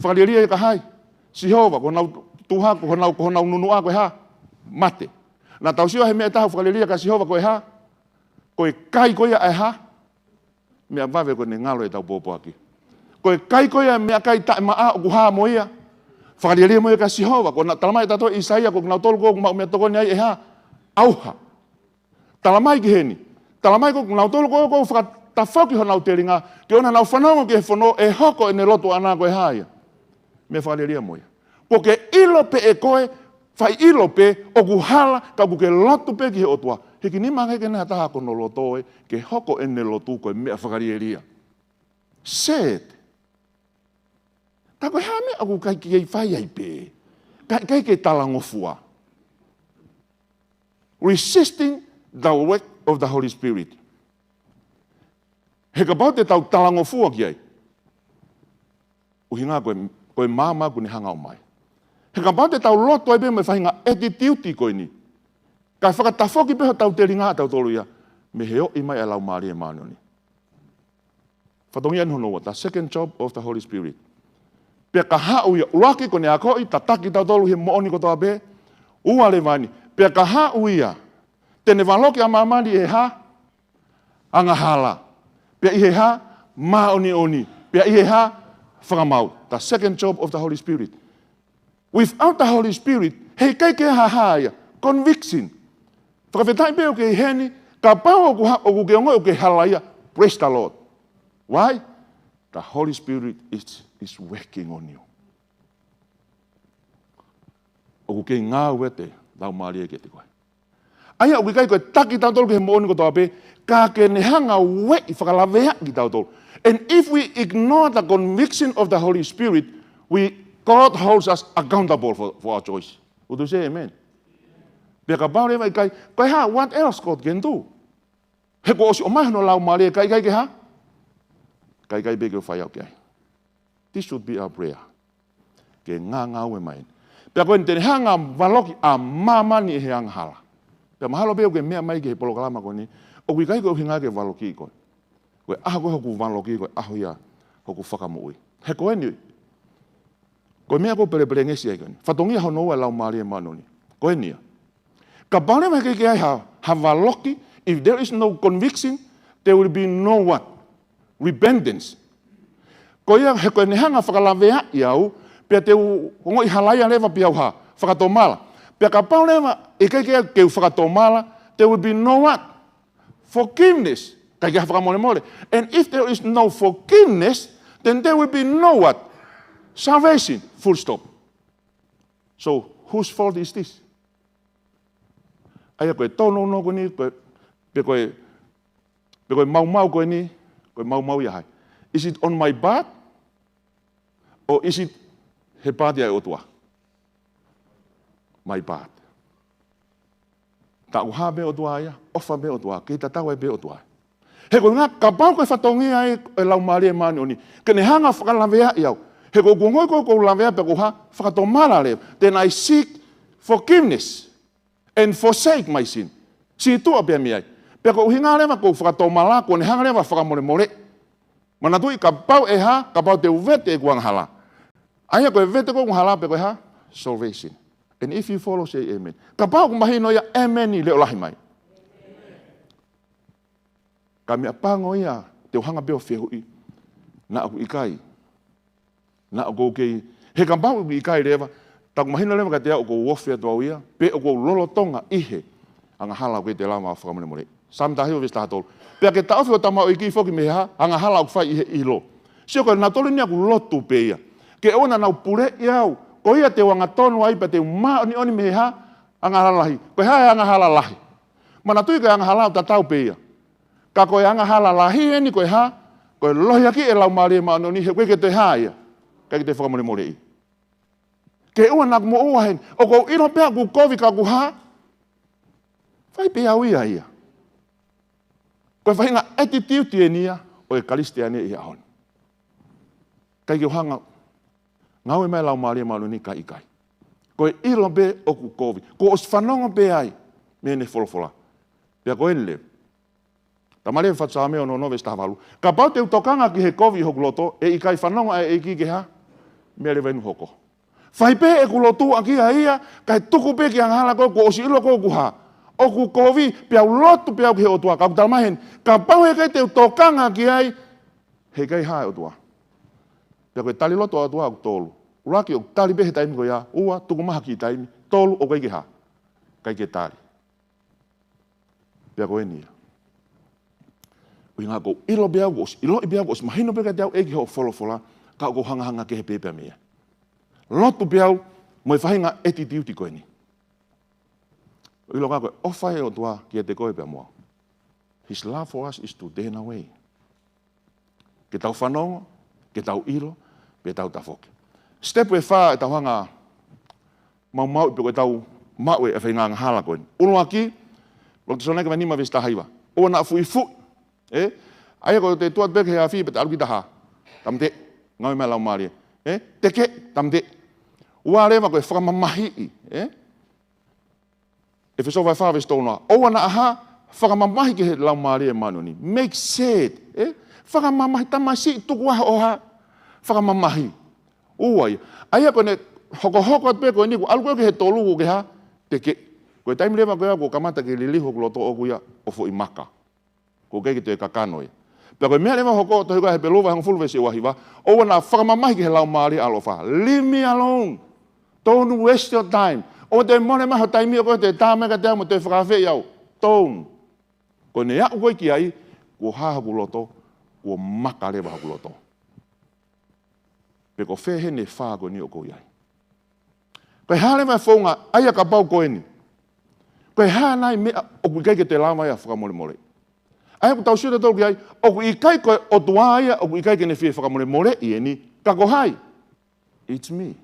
Whakalieria e ka hai, Sihova, ko nau tuha, ko nau nunua koe ha, mate. Na tau siwa he mea taha whakalieria ka Sihova koe ha, koe kai koe e ha, mea wawe koe ne ngalo e tau pōpua ki. Koe kai koe e mea kai tae maa o kuhaa mo ia. Whakariaria mo ia ka Sihova. Ko talamai tato Isaia ko nau tolu ko mea toko ni ai e ha. Auha. Talamai ki heni. Talamai ko nau tolu ko whakatawhaki ho nau te ringa. Ke ona nau whanongo ki he whono e hoko e ne loto ana koe ha ia. Mea whakariaria mo ia. Ko ke ilo pe e koe, whai ilo pe o kuhala ka ku ke loto pe ki he otua. Heki ni mga heke neha taha kono loto e ke hoko e ne lotu koe mea whakarieria. Said. Ta koe hea mea aku kai ki ei whai ai pe. Kai ke talangofua. Resisting the work of the Holy Spirit. Heka pau te tau talangofua ki ai. Uhinga koe māma kune hanga o mai. Heka pau te tau loto ai pe me whahinga attitude koe ni. Kai whakatafoki peho tau te ringa tau tolu ia. Me heo i mai alau maari e maanoni. Whatongi anu hono wa, the second job of the Holy Spirit. Pea ka hau ia uaki ko ne a koi, ta taki tau tolu he mooni ko toa be, ua le vani. Pea ka hau ia, tene waloki a mamani e ha, anga hala. Pea i he ha, maoni oni. Pea i he ha, whakamau. The second job of the Holy Spirit. Without the Holy Spirit, hei kai ke ha ia, conviction. Whakawhetai peo ke heni, ka pao o ku ke ongo o ke halaia, praise the Lord. Why? The Holy Spirit is working on you. O ku ke ngā wete, lau maari e ke te koe. Aia, o ku kai koe taki tau tolu ke he mooni ko toa pe, ka ke ne hanga we i whakalawea ki tau tolu. And if we ignore the conviction of the Holy Spirit, God holds us accountable for our choice. Would you say amen? Pea ka pao rewa i kai ha, what else God can do? He ko osi o mai no lau maari e kai ke ha? Kai beke o whai au ki ai. This should be our prayer. Ke ngā we mai. Pea koe tene hanga waloki a mamani e he anga hala. Pea mahalo peo ke mea mai ke he polokalama koe ni. O kui kai koe hinga ke waloki koe. Koe aho koe hoku waloki koe aho ia hoku whakamuui. He koe ni. Koe mea koe pere ngesi ai koe ni. Whatongia ho noa lau maari e manoni. Koe nia. Ka paone mai ke ai ha waloki. If there is no conviction, there will be no what? Repentance. Ko ia he koe ne hanga whakalawea i au, pia te ongo i halaia lewa pia au ha, whakatomala. Pia ka pau lewa, e kei keu whakatomala, there will be no what? Forgiveness. Kai kia whakamole mole. And if there is no forgiveness, then there will be no what? Salvation. Full stop. So, whose fault is this? Aia koe tono no koe ni, koe mau koe ni, koe mau ia hai. Is it on my part? Or is it he part ia otua? My part. Ta uha be otua ia, ofa be otua, ki ta tau e be otua. He koe ngā kapau koe whatongi ai e lau maari e mani oni. Kene hanga whakalawea iau. He koe kungoi koe lawea pe koe ha whakatomala leo. Then I seek forgiveness and forsake my sin. Si tua pia mi ai. Pe koe uhinga lewa koe whakatomala, koe ne hanga lewa whakamole mole. Mana tui ka pau e ha, ka pau te uvete e kuang hala. Aia koe vete koe kuang hala pe koe ha, salvation. And if you follow, say amen. Ka pau ku mahino ia amen I leo lahi mai. Ka mea pango ia te hanga beo whehui. Na aku ikai. Na aku kei. He ka pau ikai rewa. Taku mahino lewa ka te au ko wofia tua ia. Pe o ko lolo tonga ihe. Anga hala koe te lama whakamone more. Samtahi o vista hatolo. Pea ke tauwhi o tamau I ki whoki meha. Anga hala au whai ihe ilo. Sio koe nā tolu ni aku lotu pe ia. Ke ona nau pure iau. Ko ia te wanga tonu ai pa te maa oni meha. Anga hala lahi. Koe hae anga hala lahi. Mana tui koe anga hala au tatau pe ia. Ka koe anga hala lahi eni koe ha. Koe lohi aki e lau maari e maa ni he koe ke te haa ia. Kai ke te whakamone more I. Ke ua naku mo ua hen. O kou ino pea ku kovi ka ku haa. Whai pe au ia ia. Koe whahinga attitude e nia o e kalistiane I ahon. Kai ke hanga ngau e mai lau maari e malu ni kai kai. Koe ilo be o ku kovi. Ko os whanongo be ai. Me ne folofola. Pea koe leo. Ta mare whatsa me ono nove stavalu. Ka pau te utokanga ki he kovi hoku loto. E I kai whanongo e ki ke ha. Me le venu hoko. Whai pe e ku lotu a ki a ia. Kai tuku pe ki anghala koe ko osi ilo koe ku ha. O ku kovi pia lotu pia ki he otua. Ka kutalmahen. Ka pau he kai te utokanga ki ai. He kai hae otua. Pea koe tali loto a tua aku tolu. Uraki o tali behe taimi koe ia. Ua tuku maha ki taimi. Tolu o kai ke ha. Kai ke tali. Pea koe nia. Ui ngā kou ilo bea kos. Ilo I bea kos. Mahino bea te au eki ho folofola. Ka kou hanga ke he pepea mea. Lotu bea au. Moi whahinga eti tiuti koe ni. Ilo ngā koe. Ofai o tua ki te koe bea mua. His love for us is to turn away. Ke tau whanongo. Ke tau ilo. Pe tau tafoke. Step e wha e tau hanga mau pe koe tau mau e whainga ngā koe ni. Uno aki, lo te sonai ka manima vesta haiwa. O na fui fu. Aia koe te tuat beke hea fi pe te aluki taha. Tamte, ngau me lau maari. Teke, tamte. Ua rewa koe whakamamahi I. E wheso vai wha vesto noa. O na aha, whakamamahi ke he lau maari e manu ni. Make sad. Whakamamahi tamasi tuku aha o ha. Whakamamahi. Uai. Aia kone hoko at pe koe ni ku alu ke he tolu ke ha. Teke. Koe taimi lewa koe ako kamata ke liliho ku loto o kuia o fo I maka. Ko kei ki te kakanoe. Pea koe mea lewa hoko to hika he pelova hang fulvesi o wahiwa. O na whakamamahi ke he lau maari alofa. Leave me alone. Don't waste your time. O te mone maho taimi o koe te tāmeka te amo te whakawhi iau. Don't. Koe ne au koe ki ai. Ko haha ku loto. Ko maka lewa haku loto. Pe ko whehe ne whaa koe ni o koe ai. Koe haa lewa whaunga aia ka pau koe ni. Koe haa nai mea o kui kei ke te lama ia whakamole mole. Aia ku tau siuta tolu ki ai. O kui ikai koe o tua aia o kui ikai ke ne whie whakamole mole I eni. Ka ko hai. It's me.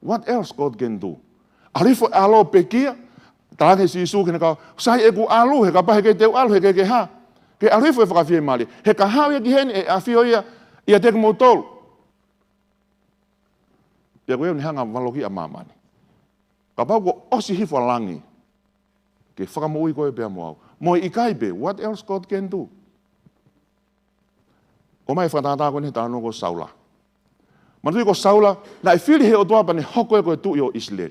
What else God can do? Arifo alo pekia. Tāke si isu kena kau. Sai e ku alu he ka pahe ke teu alu he ke ha. Ke arifo e whakawhie mali. He ka hau ia ki heni e awhio ia te kumau tolu. Pea koe ni hanga waloki a mamani. Ka pau ko osi hifo langi. Ke whakamui koe pea moau. Moi ikai be, what else God can do? O mai whakatata koe ni tāno ko Saula. Manui ko Saula, na e whiri he o tua pa ne hoko e koe tu I o Israel.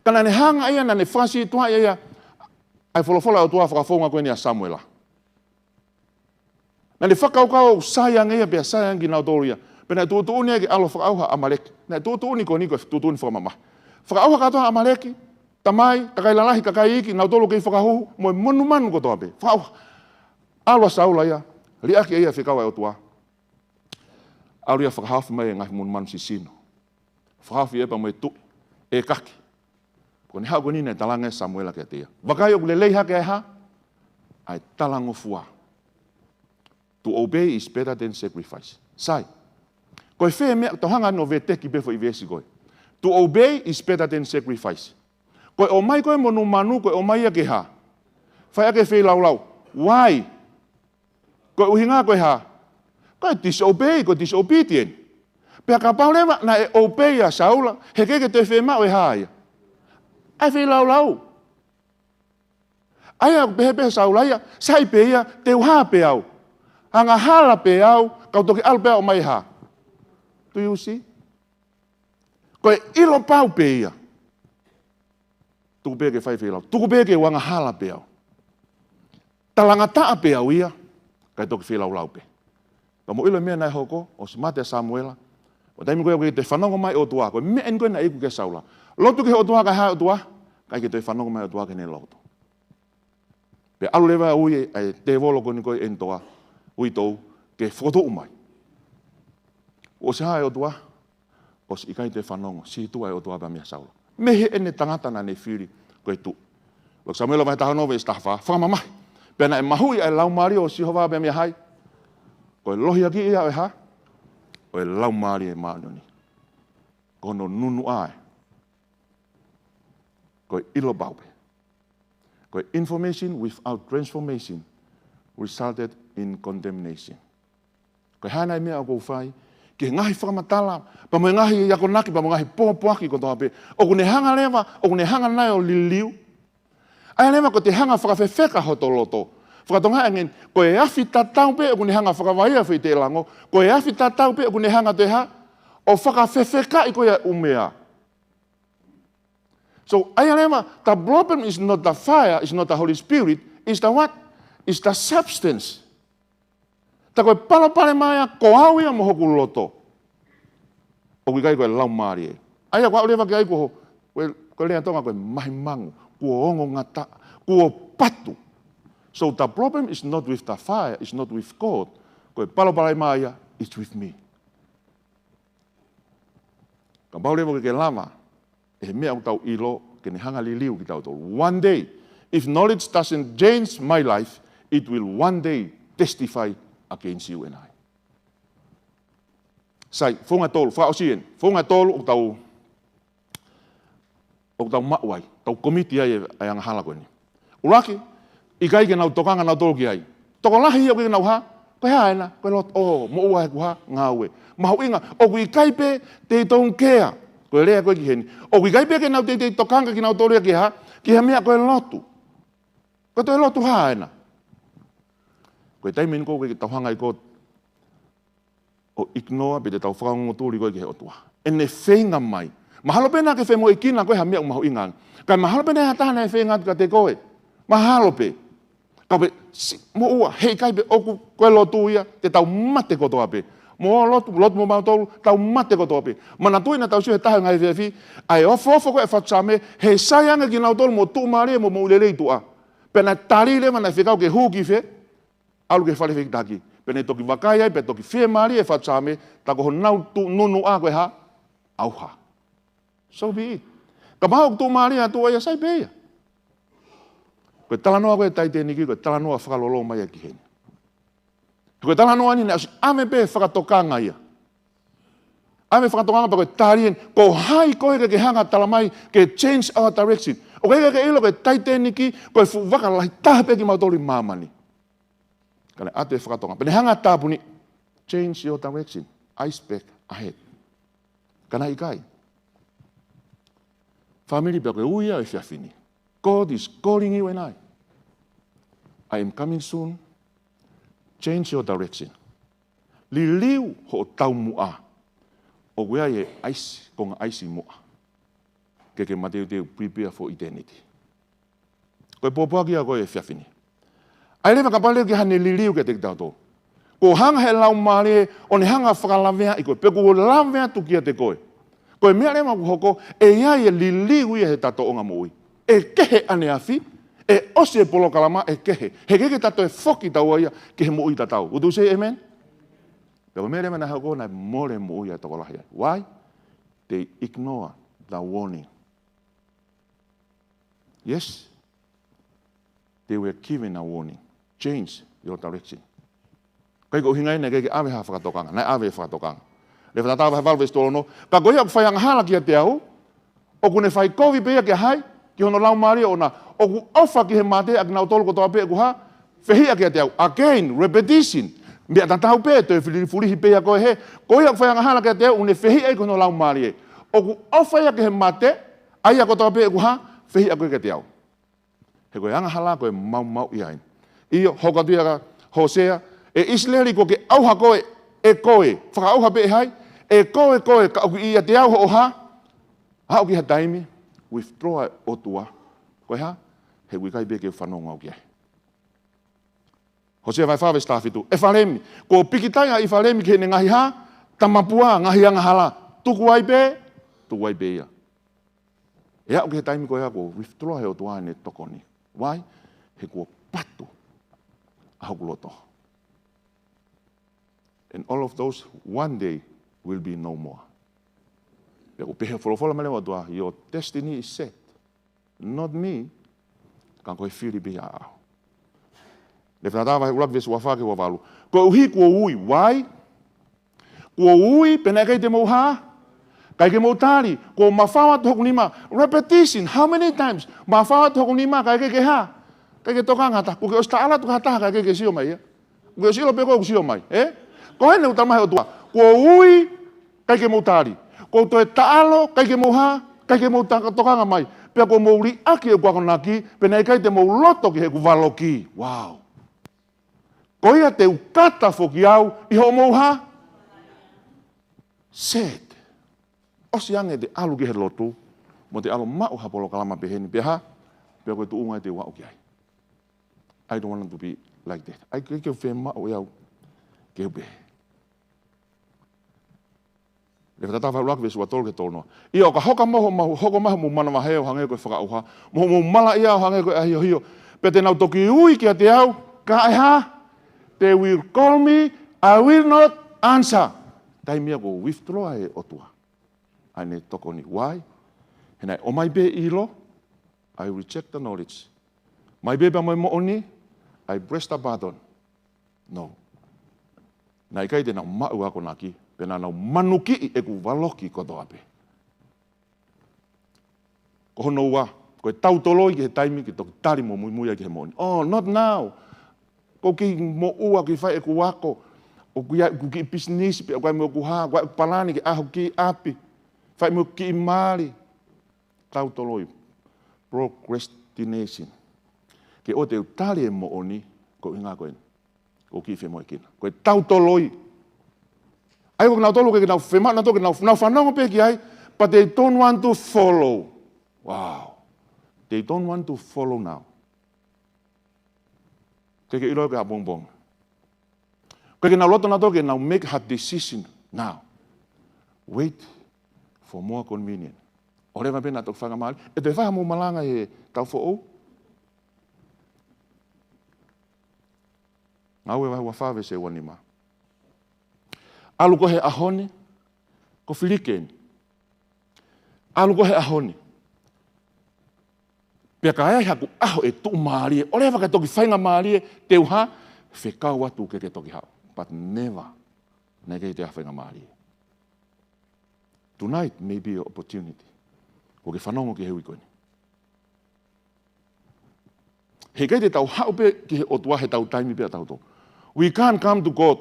Kana ne hanga ia na ne whasi tua ia ai wholofola o tua whakafonga koe ni a Samuela. Na ne whakaukau sayang ia pia sayang ki nau tolu ia. Pena tuutuni eki alo whakauha Amaleki. Na tuutuni ko ni koe tuutuni whakamama. Whakauha katoa Amaleki. Tamai, kakai lalahi, kakai iki, nau tolu kei whakahuhu, moe monu manu ko toa pe. Whakauha. Alwa Saula ia, riaki ia whikawa o tua. Alu ia whakahafu mai e ngahi monu manu si sino. Whakahafu ia pa moe tu, e kaki. Ko ni hau ko nina e talanga e Samuela ke tia. Wakai o kulelei hake e ha, ai talango fua. To obey is better than sacrifice. Sai. Koe whee mea, tau hanga no ve teki befo I vesi koe. To obey is better than sacrifice. Koe o mai koe monu manu, koe o mai ake ha. Whai ake whee lau lau. Why? Koe uhinga koe ha. Koe disobey, koe disobedient. Pea ka pau lewa na e obey a Saula, he keke te whee mao e haia. Ai whee lau lau. Ai au pehe Saula ia, sai pe ia, te uha pe au. Hanga hala pe au, kau toki al pe au mai ha. Do you see? Koe ilo pau pe ia. tuku pe ke fai whelau, tuku pe ke wanga hala pe au. Talanga taa pe au ia, kai toki whelau lau pe. Ka mo ilo mea nai hoko, o si mate Samuela, o taimi koe ke te whanongo mai o tua, koe mea en koe na iku ke saula. Lotu ke o tua kai hae o tua, kai ke te whanongo mai o tua ke ne loto. Pe alu lewa ui e te volo koe ni koe en toa, ui tou, ke whoto umai. O si hae o tua, o si ikai te whanongo, si tua e o tua pa mea saula. Mehe ene tangata na ne whiri koe tu. Lok Samuela vai tahano ve stafa, whamamai. Pena e mahui e lau mari o si hova pa mea hai. Koe lohi aki ia e ha, koe lau mari e maanoni. Kono nunu ae. Koe ilo baupe. Koe information without transformation resulted in condemnation. Koe hana e mea o kou whai, ke ngahi whakamatala, pa mo ngahi yakonaki, pa mo ngahi pohopoaki ko toha pe. O kune hanga lewa, o kune hanga nai o liliu. Ai lewa ko te hanga whakawhewheka hoto loto. Whakatonga engen, ko e awhi tatau pe, o kune hanga whakawaia whi te lango, ko e awhi tatau pe, o kune hanga te ha, o whakawhewheka i koe umea. So, ai lewa, the problem is not the fire, is not the Holy Spirit, is the what? Is the substance. Ta koe palapale maia, ko au ia mohoku loto. O kui kai koe lau maari e. Ai a koe lewa ki ai koe lea tonga koe mahi mangu, kua ongo ngata, kua patu. So the problem is not with the fire, it's not with God. Koe palapale maia, it's with me. Ka pau lewa ke lama, e mea u tau ilo, ke ne hanga li liu ki tau tolu. One day, if knowledge doesn't change my life, it will one day testify against you and I. Sai, whunga tolu, whaosien, whunga tolu o tau mauai, tau komiti ai ai anga hala koe ni. Uraki, i kai ke nau tokanga nau tolu ki ai. Toko lahi ia koe nau ha, koe haena, koe lot, mo ua he kuha, ngā ue. Mahu inga, o kui kai pe te tong kea, koe lea koe ki heni. O kui kai pe ke nau te tokanga ki nau tolu ia ki ha, ki ha mea koe lotu. Koe toi lotu haena. Koe taimin koe ke tau hanga i koe o ignore pe te tau whakaungo tūri koe ke he otua. E ne whenga mai. Mahalo pena ke whengo i kina koe ha mea umahu ingan. Kai mahalo pena ha tahana e whenga ka te koe. Mahalo pe. Ka pe, mo ua, hei kai pe oku koe lotu ia, te tau mate kotoa pe. Mo lotu mo mau tolu, tau mate kotoa pe. Mana tuina tau siu he tahe ngai whiawhi, ai ofo koe e whatsame, he sayanga ki nau tolu mo tu maare mo ulelei tua. Pena tari le mana whikau ke huki whe, alu ke whale whiki taki. Pene toki wakai ai, pe toki whea maari e whatsame, tako ho nau tu nunu a koe ha, auha. So be it. Ka maho tu maari a tu aia sai beia. Koe talanoa koe taite niki, koe talanoa whakalolo mai a ki heni. Koe talanoa ni, ame pe whakatokanga ia. Ame whakatokanga pa koe tarien, ko hai koe ke hanga talamai, ke change our direction. O koe ke ilo koe taite niki, koe wakalahi tahape ki mautoli mamani. Kane ate whakatonga. Pene hanga tāpuni, change your direction. Ice back ahead. Kana ikai. Family pia koe uia e whiawhini. God is calling you and I am coming soon. Change your direction. Li liu ho tau mua. O wea e ice, konga ice mua. Ke mateu teu prepare for eternity. Koe pōpaki a koe e whiawhini. Ai lewa ka pale ki hane liliu ke te ki tauto. Ko hanga he lau maare, o ne hanga whakalawea i koe. Peku o lawea tuki a te koe. Koe mea lewa ku hoko, e iai e liliu ia he tato o ngā mui. E kehe ane awhi, e ose e polo kalama e kehe. He keke tato e whoki tau ia, ke he mui tatau. Would you say amen? Peku mea lewa na hoko na more mui a toko lahi. Why? They ignore the warning. Yes, they were given a warning. Change your direction. Kai ko hingai na ke ave ha whakatokanga, nai ave whakatokanga. Le whatawa he walwe stolo no, ka koe aku whaianga hala ki a te au, o kune whai kovi pea ke hai, ki hono lau maari o na, o ku ofa ki he mate, ak nau tolu kotoa pea ku ha, whehia ki a te au. Again, repetition. Mea tatau pea, te whirihi pea koe he, koe aku whaianga hala ki a te au, une whehia ki hono lau maari e. O ku ofa ia ki he mate, ai a kotoa pea ku ha, whehia koe ki a te au. He koe anga hala koe mau i hain. Iyo, hokatuia ka Hosea, e Israeli ko ke auha koe, e koe, whakaauha pe e hai, e koe, ka auki ia te au ho ha, hau ki ha taimi, withdraw o tua, koe ha, he wikai be ke whanonga o kia. Hosea vai whawe stafitu, e whalemi, ko pikitai i whalemi ke ne ngahi ha, tamapua, ngahi anga hala, tuku ai be ia. E au ke he taimi koe ha, ko withdraw he o tua ne tokoni. Wai, he ko patu, a hoku loto. And all of those, one day, will be no more. E ko pehe wholofola mele wa tua, your destiny is set. Not me, kan koe whiri be a au. Le whanatawa he urak vesu wawhake wa walu. Ko uhi kua ui, wai? Kua ui, pena kei te mauha? Kai ke mautari, ko mawhawa toku nima. Repetition, how many times? Mawhawa toku nima, kai ke ha? Kai ke toka ngata, ko ke osta ala tuka hataha kai ke sio mai. Ko ke sio peko sio mai. Ko hene utamahe o tua. Kua ui, kai ke mautari. Ko toe taalo, kai ke mauha, kai ke mautaka mai. Pea ko mauri aki e kuakonaki, pena kai te mauloto ki he kuvaloki. Wow. Ko ia te ukata foki au, i ho mauha? Set. Osi ange te alu ki he lotu, mo te alo mau hapolo kalama peheni, pea ha? Pea koe tu unga te wau ki ai. I don't want to be like that. Ai ke whe mau iau, ke upe. Le whatatawa ruak vesu atol ke tolnoa. Ia o ka hoka moho hoko maho mu mana maheo hange koe whakauha. Moho mu mala ia o hange koe ahio hio. Pea te nau toki ui ki a te au, ka ai ha? They will call me, I will not answer. Tai mea ko withdraw e otua. Ai ne toko ni. Why? Henai, o mai be ilo, I reject the knowledge. Mai be ba mai mo oni, I press the button. No. Nai kai te nau mau ako naki, pena nau manuki e ku waloki koto ape. Ko hono ua, koe tautoloi ki he taimi ki toki tari mo mui ki he moni. Oh, not now. Ko ki mo ua ki whai e ku wako, o ku ki business, pe o kai mo ku haa, kai palani ki aho ki api, whai mo ki maari, tautoloi, procrastination. Ke o te utari e mo oni, ko inga koe, ko ki whe mo e kina. Koe tautoloi. Ai ko nau tolo ke nau whema, nau toke nau whanongo pe ki ai, but they don't want to follow. Wow. They don't want to follow now. Ke ilo ke a bongbong. Ke nau loto na toke nau make her decision now. Wait for more convenient. Ore ma pena tok whanga mali. E te whaha mo malanga e tau fo'o. Ngau e wahi whawhe se wanima. Alu ko he ahone, ko whilikeni. Alu ko he ahone. Pea ka ai haku aho e tu maari e. Ore waka toki whainga maari e, te uha, whekau atu ke toki hao. But never, neke te whainga maari e. Tonight may be an opportunity. Ko ke whanongo ki heui koini. He kei te tau hao pe ki he otua he tau taimi pe a tau tō. We can't come to God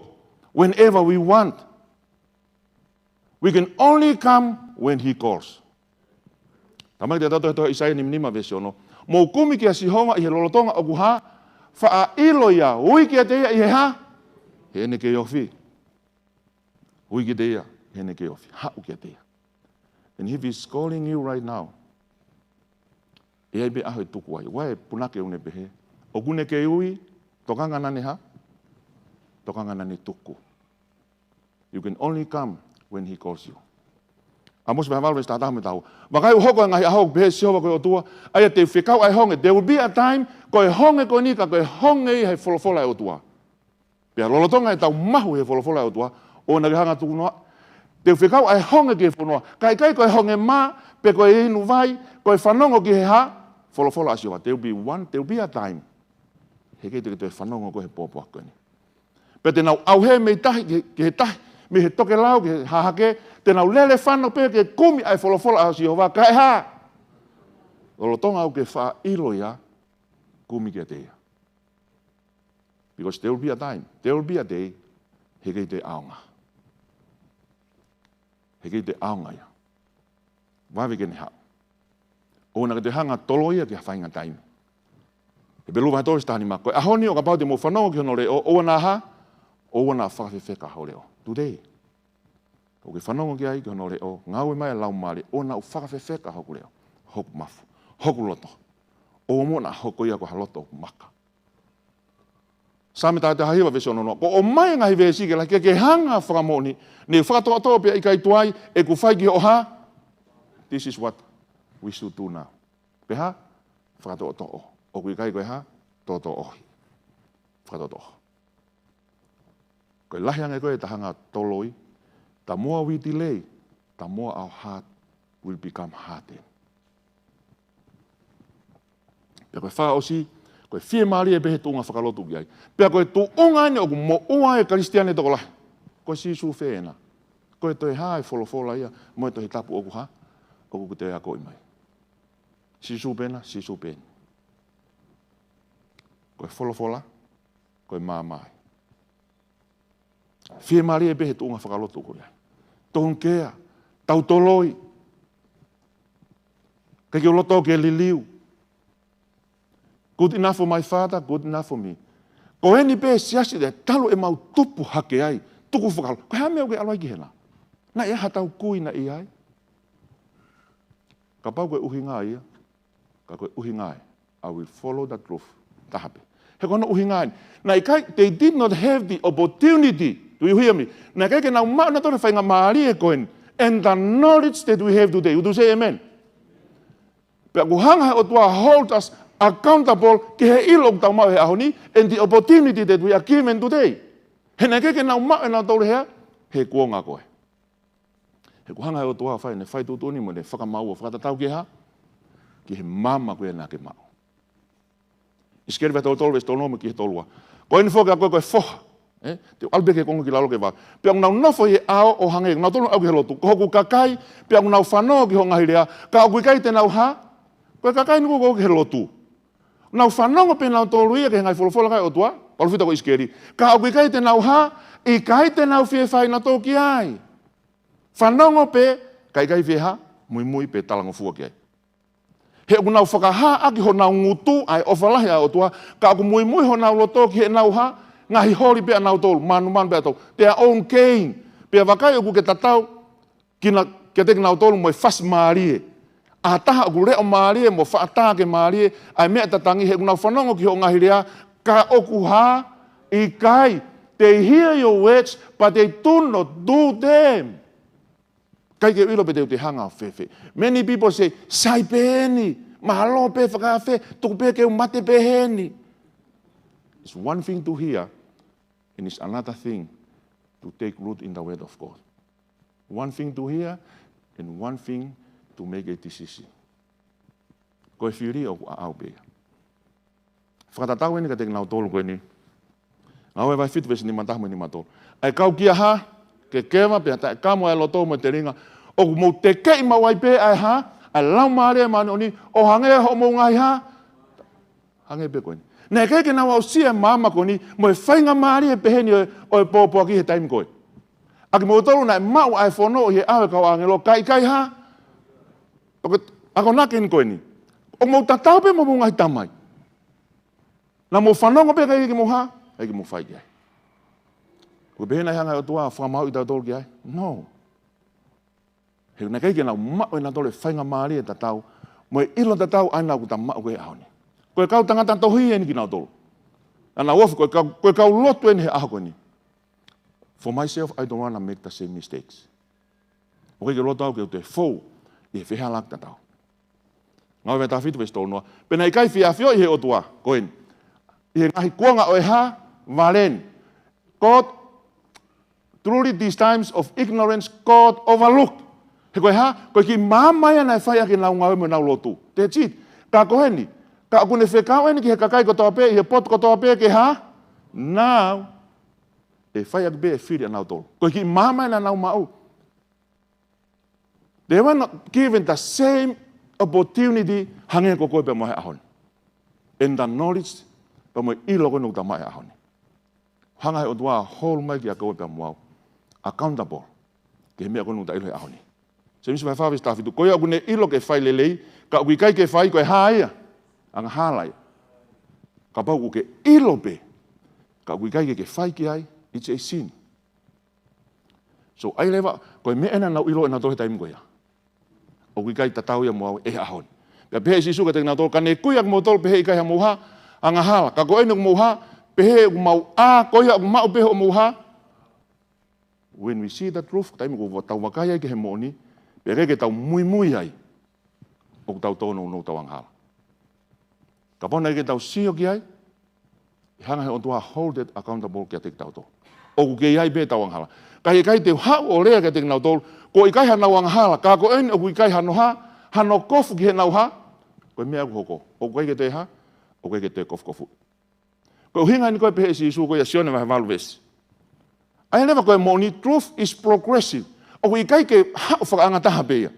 whenever we want. We can only come when He calls. Tamai te tato he toha Isaia nima vesi ono. Mou kumi ki a sihonga i he lolotonga o kuha, wha ilo ia, ui ki a te ia i he ha, he ene ke ofi. Ui ki te ia, he ene ke ofi. Ha u ki a te ia. And if He's calling you right now, e ai be aho e tuku ai. Wae punake une pehe. O kune ke ui, tokanga nane ha, tokanga nane tuku. You can only come when He calls you. Amos me valves ta me tau. Makai hoko ngai aho be siova ko tua. Ai te fikau ai honge. There will be a time ko honge ko ni ka ko honge he folofola o tua. Pe lolotonga e tau mahu he folofola o tua. O na hanga tu no. Te fikau ai honge ke fono. Kai ko honge ma pe ko inu vai ko whanongo ki he ha folofola asiova. There will be a time. He ke te whanongo ko he popo ko ni. Pe te nau au he me tahi ke he tahi me he toke lau ke hahake te nau lele whano pe ke kumi ai folofola a Jehova kai ha. Lolotonga au ke wha ilo ia kumi ke te ia. Because there will be a time, there will be a day, he kei te aonga. He kei te aonga ia. Wawe ke ne hao. O na ke te hanga tolo ia ke hawhainga taimi. E belu vai tōris tahani mako. Ahoni o ka pau te mo whanongo ki hono reo. O wana ha, o wana whakawhewheka hao reo. Today. O ke whanongo ki ai ki hono reo. Ngau e mai lau maare. O na u whakawhewheka hao reo. Hoku mafu. Hoku loto. o mo na hoko ia ko haloto maka. Sami tātou hahiwa vese ono ko o mai ngahi vesi ke la ke hanga whakamoni ne whakatoa pia i kai tuai e ku whai ki o ha. This is what we should do now. Peha whakatoa to'o. O kui kai koe ha toto ohi. Whakatoa to'o. Koe lahi angai koe tahanga toloi. The more we delay, the more our heart will become hardened. Pea koe wha osi, koe whie maari e pehe tunga whakalotu ki ai. Pea koe tu unga ane o ku mo ua e karistiane toko lahi. Koe sisu whena. Koe toi hae wholofola ia, moe toi tapu oku ha, oku te a koi mai. Sisu pena, sisu pena. Koe wholofola, koe māmai. Whie maari e pehe tunga whakalotu koe ai. Tohun kea, tau toloi. Kei o loto ke liliu. Good enough for my father, good enough for me. Ko heni pe siasi de talo e mau tupu hake ai, tuku whakalo. Ko hea mea o ke aloi ki hena. Na e hatau kui na i ai. Ka pau koe uhi ngā ia, ka koe uhi ngā I will follow the truth. Tahape. He kono uhi ngā na i kai, they did not have the opportunity. Do you hear me? Na kai ke nau maa na tore whainga maari e koen. And the knowledge that we have today. Would you say amen? Pea ku hanga o tua hold us accountable ke he ilog tau mau he ahoni and the opportunity that we are given today. He na kai ke nau maa e nau tore hea, he kuonga koe. He ku hanga o tua whai ne whai tutuni mo ne whakamau o whakatatau ke ha, ki he mama koe na ke mau. Iskeri vai tolu ves tolu me ki tolua. Ko ni foka ko foha. Te albeke kongo ki lalo ke va. Pe nau nofo ye ao o hange nau tolu au ke lotu. Ko ku kakai pe nau fano ki ho ngahirea. Ka ku kai te nau ha. Ko kakai ni ko ke lotu. Nau fano pe nau tolu ye ke ngai folo kai o tua. Palu fita ko iskeri. Ka ku kai te nau ha i kai te nau fie fai na to ki ai. Fano pe kai fie ha mui pe talango fua ki ai. He ku nau whakaha aki ho nau ngutu ai ofalahi a o tua, ka aku mui ho nau loto ki he nau ha, ngahi hori pia nau tolu, manu pia tolu, their own gain. Pia wakai oku ke tatau, ke teki nau tolu moi fas maarie. A taha oku reo maarie, mo whaataha ke maarie, ai mea tatangi he ku nau whanongo ki ho ngahi rea, ka oku ha, i kai, they hear your words, but they do not do them. Kai ke ilo pe te hanga fefe. Many people say, sai peni, mahalo pe whakafe, tuku pe ke umate pe heni. It's one thing to hear, and it's another thing to take root in the word of God. One thing to hear, and one thing to make a decision. Koe whiri o au pe. Whakatatau eni ka te nau tolu koe ni. Ngau e vai fitu vesi ni mantahu ni matolu. Ai kau kia ha, ke kewa pe ta kamo e loto mo te ringa o mo te kei mawai pe ai ha a lau mare mani oni o hange ho mo ngai ha hange pe koini ne ke na o sia mama koni mo fainga mare pe heni o popo ki he time koi aki mo tolu na mau ai fono he a ka angelo kai ha porque ako na ken koini o mo tatau pe mo ngai tamai na mo fanongo pe kai ki mo ha ai ki mo fai ai. Ko bena hanga o tua whamau i tau tolu ki ai? No. He na kei ke nau mao i na tole whainga maari e tatau, mo e ilo tatau aina ku ta mao koe ahoni. Koe kau tangata tohi e ni ki nau tolu. Ana wofu koe kau lotu e ni he aho koe ni. For myself, I don't want to make the same mistakes. O kei ke lotu au ke o te fou, i he whiha lak tatau. Ngau e ta fitu vesi tolu noa. Pena i kai whia whio i he o tua, koe ni. I he ngahi kuanga o e ha, valen. God, truly these times of ignorance, God overlooked. He koe ha, koe ki mamaya na e whai ake nau ngau me nau lotu. Te chit, ka kohe ni, ka akune whekau eni ki he kakai kotoa pe, i he pot kotoa pe ke ha, now, e whai ake pe e whiri a nau tolu. Koe ki mamaya na nau mau. They were not given the same opportunity hange ko koe pe mohe ahoni. And the knowledge, pe mohe ilo koe nuk ta mohe ahoni. Hanga he o tua hol mai ki a koe pe moau. Accountable. Ke he mea koe nuk ta ilo he ahoni. Se misi mai whawis tafitu. Koe aku ne ilo ke whai lelei, ka ui kai ke whai koe haia. Anga hālai. Ka pau ku ke ilo pe. Ka ui kai ke whai ki ai, it's a sin. So ai lewa, koe mea ena nau ilo ena tohe taimu koe ia. O ui kai tatau ia moau e ahoni. Ka pehe si suka tengna tol kane kuya mo tol pehe kai mo ha anga hala. Ka ko eno mo ha pehe mau a koya mau pehe mo ha. When we see the truth, tayo mo tau makaya ke mo ni, pehe ke tau mui ai. O tau tono no tau ang hala. Ka pona ke tau sio ki ai. Hanga he on tua hold it accountable ke te tau to. O ke ai be tau ang hala. Kai te ha o lea ke te nau tol, ko i kai hanau ang hala, ka ko en o i kai hano ha, hano kofu ki he nau ha, ko mea ku hoko. O kai ke te ha, o kai ke te kofu. Ko hinga ni koe pehe si isu koe sione mahe malu vesi. Ai never koe mo ni truth is progressive. O i kai ke ha o whakaangataha peia.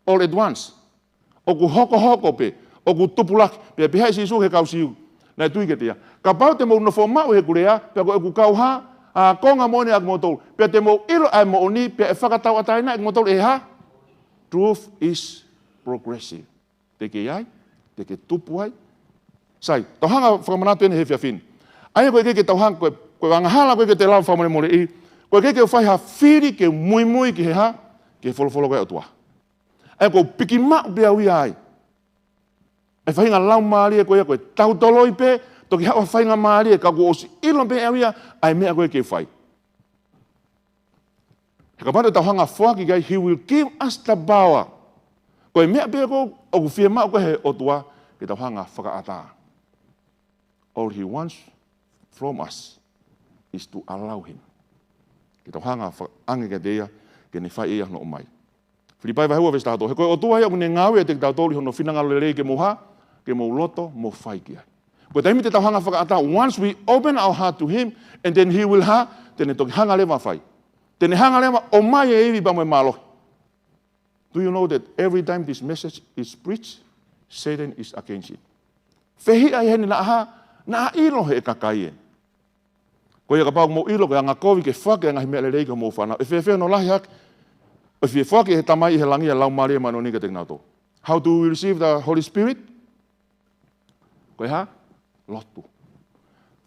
All at once. O ku hoko pe, o ku tupulaki, pehe si isu he kau siu. Nai tui ke tea. Ka pau te mo no fo mau he kurea, pe ko e ku kau ha, konga mo ni ak mo tol. Pe te mo ilo ai mo ni, pe e whakatau ataina ak mo tol e ha. Truth is progressive. Te ke ai, te ke tupu ai. Sai, tau hanga whakamanatu ene he whiawhin. Ai koe ke tau hanga, koe wangahala koe ke te lau whamone mole i, koe ke whai ha whiri ke mui ki he ha, ke wholofolo koe o tua. Ai koe piki mau bea ui ai. E whainga lau maari e koe tau toloi pe, toki hawa whainga maari e ka koe osi ilon pe awia, ai mea koe ke whai. He ka pata tau hanga whaki gai, he will give us the power. Koe mea pe koe, o ku whia mau koe he o tua, ke tau hanga whakaata. All he wants from us is to allow him. Ke tau hanga ange ke teia, ke ne whai ea no o mai. Filipai vai hua vesta hato. He koe o tua hea mune ngawe e te tau toli hono whinanga lelei ke moha, ke mo loto, mo whai kia. Koe taimi te tau hanga whakaata, once we open our heart to him, and then he will ha, tene toki hanga lewa whai. Tene hanga lewa o mai e iwi pa moe malo. Do you know that every time this message is preached, Satan is against it. Fehi ai hene na ilo he kakai e. Koe ka pau mo ilo ke anga kovi ke whake anga himea lelei ka mo whanau. E whewheo no lahi hake, e whewhake he tamai he langi e lau maria mano ni ka te ngātou. How do we receive the Holy Spirit? Koe ha? Lotu.